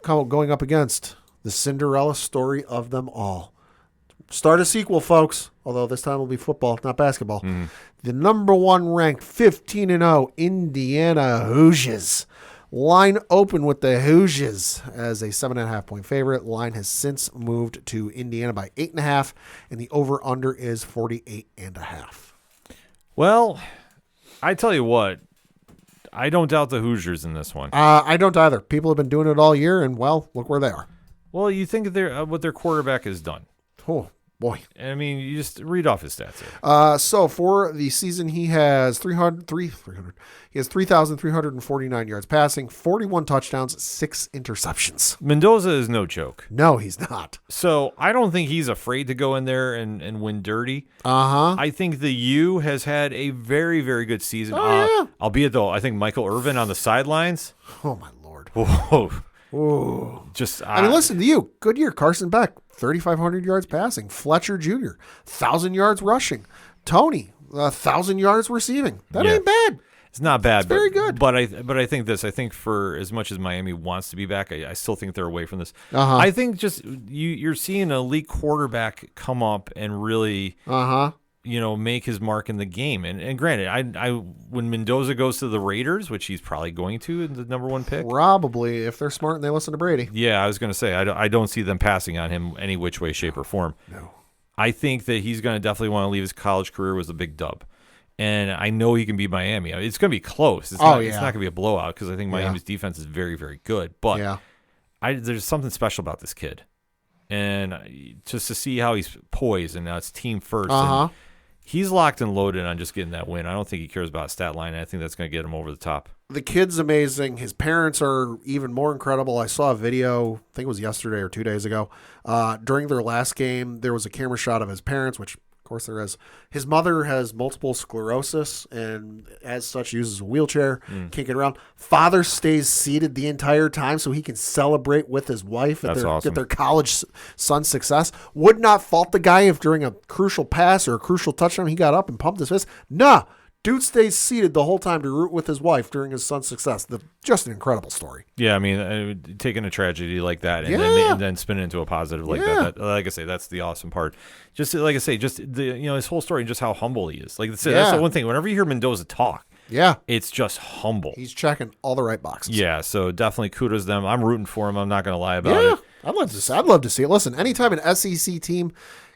going up against the Cinderella story of them all. Start a sequel, folks. Although this time will be football, not basketball. The number 1 ranked 15-0 Indiana Hoosiers. Line open with the Hoosiers as a 7.5 point favorite. Line has since moved to Indiana by 8.5, and the over/under is 48.5. Well, I tell you what, I don't doubt the Hoosiers in this one. I don't either. People have been doing it all year, and well, look where they are. Well, you think of what their quarterback has done. Oh, boy. I mean, you just read off his stats here. So for the season, he has 3,349 yards passing, 41 touchdowns, 6 interceptions. Mendoza is no joke. No, he's not. So I don't think he's afraid to go in there and win dirty. Uh-huh. I think the U has had a very, very good season. Oh, yeah. Albeit, though, I think Michael Irvin on the sidelines. Oh, my Lord. Whoa. Ooh. Just, I mean, listen to you. Good year. Carson Beck, 3,500 yards passing. Fletcher Jr., 1,000 yards rushing. Tony, 1,000 yards receiving. That ain't bad. It's not bad. It's very good. But I think this. I think for as much as Miami wants to be back, I still think they're away from this. Uh-huh. I think just you're seeing an elite quarterback come up and really make his mark in the game. And granted, I when Mendoza goes to the Raiders, which he's probably going to in the number 1 pick. Probably, if they're smart and they listen to Brady. Yeah, I was going to say, I don't see them passing on him any which way, shape, or form. No. I think that he's going to definitely want to leave his college career with a big dub. And I know he can beat Miami. I mean, it's going to be close. It's not going to be a blowout because I think Miami's defense is very, very good. But there's something special about this kid. And just to see how he's poised and now it's team first. And he's locked and loaded on just getting that win. I don't think he cares about stat line. I think that's going to get him over the top. The kid's amazing. His parents are even more incredible. I saw a video, I think it was yesterday or 2 days ago. During their last game, there was a camera shot of his parents, which, of course, there is. His mother has multiple sclerosis and, as such, uses a wheelchair, can't get around. Father stays seated the entire time so he can celebrate with his wife at their college son's success. Would not fault the guy if during a crucial pass or a crucial touchdown he got up and pumped his fist. Nah. Dude stays seated the whole time to root with his wife during his son's success. Just an incredible story. Yeah, I mean, taking a tragedy like that and, then spin it into a positive like that. Like I say, that's the awesome part. Just like I say, just his whole story and just how humble he is. Like that's the one thing. Whenever you hear Mendoza talk, it's just humble. He's checking all the right boxes. Yeah, so definitely kudos to them. I'm rooting for him. I'm not going to lie about it. I'd love to see it. Listen, anytime an SEC team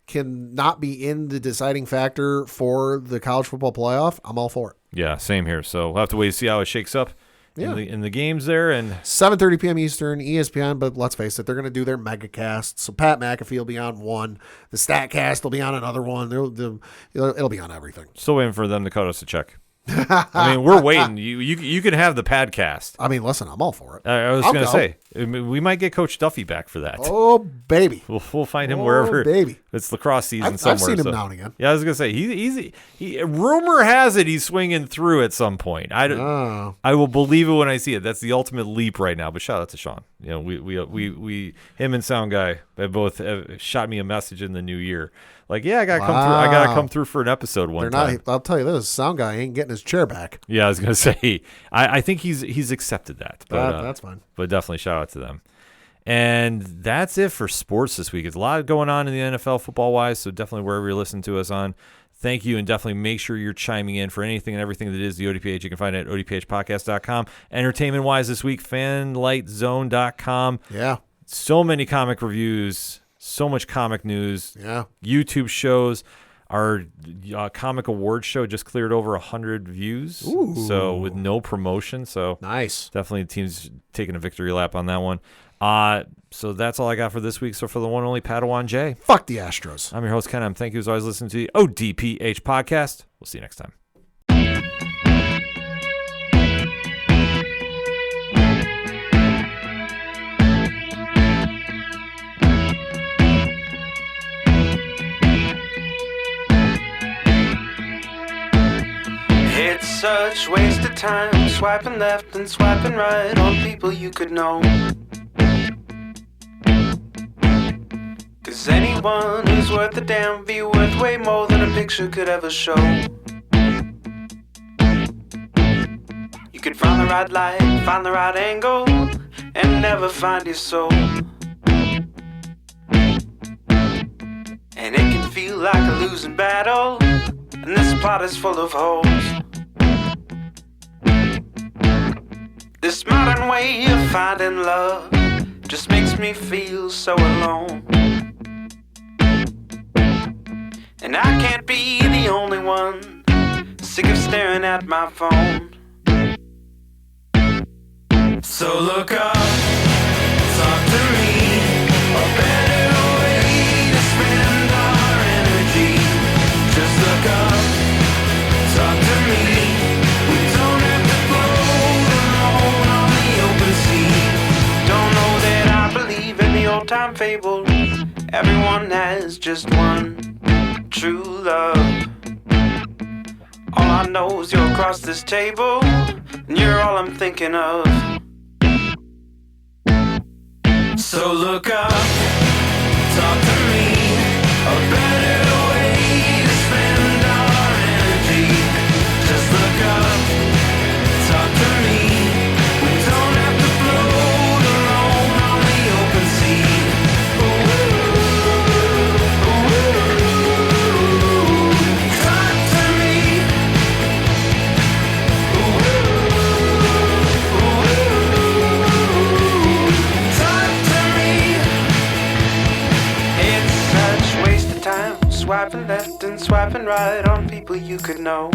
can not be in the deciding factor for the college football playoff, I'm all for it. Yeah, same here. So we'll have to wait to see how it shakes up in the games there. And 7:30 p.m. Eastern, ESPN, but let's face it, they're going to do their mega cast. So Pat McAfee will be on one. The StatCast will be on another one. It'll be on everything. Still waiting for them to cut us a check. I mean, we're waiting. You can have the podcast. I mean, listen, I'm all for it. I was going to say, we might get Coach Duffy back for that. Oh, baby. We'll find him wherever. Baby. It's lacrosse season somewhere. I've seen him now and again. Yeah, I was going to say, he rumor has it he's swinging through at some point. I will believe it when I see it. That's the ultimate leap right now. But shout out to Sean. You know, we him and Sound Guy have both shot me a message in the new year. Like, yeah, I gotta come through. I gotta come through for an episode one time. I'll tell you this: Sound Guy ain't getting his chair back. Yeah, I was gonna say. I think he's accepted that. But that's fine. But definitely shout out to them. And that's it for sports this week. There's a lot going on in the NFL football wise. So definitely wherever you're listening to us on, thank you, and definitely make sure you're chiming in for anything and everything that is the ODPH. You can find it at odphpodcast.com. Entertainment wise this week, fanlightzone.com. Yeah, so many comic reviews. So much comic news. Yeah. YouTube shows. Our comic award show just cleared over 100 views. Ooh. So with no promotion. So nice. Definitely the team's taking a victory lap on that one. So that's all I got for this week. So for the one and only Padawan J. Fuck the Astros. I'm your host, Ken. Thank you as always listening to the ODPH podcast. We'll see you next time. It's such waste of time swiping left and swiping right on people you could know. 'Cause anyone who's worth a damn be worth way more than a picture could ever show. You could find the right light, find the right angle, and never find your soul. And it can feel like a losing battle, and this plot is full of holes. This modern way of finding love just makes me feel so alone. And I can't be the only one sick of staring at my phone. So look up, talk to me, a better way to spend our energy. Just look up, talk to me. We don't have to float alone on the open sea. Don't know that I believe in the old time fable. Everyone has just one true love. All I know is you're across this table, and you're all I'm thinking of. So look up, talk to me, a better way to spend our energy. Just look up, talk to me. We don't have to float alone on the open sea. Talk to me. Talk to me. It's such waste of time swiping left and swiping right on people you could know.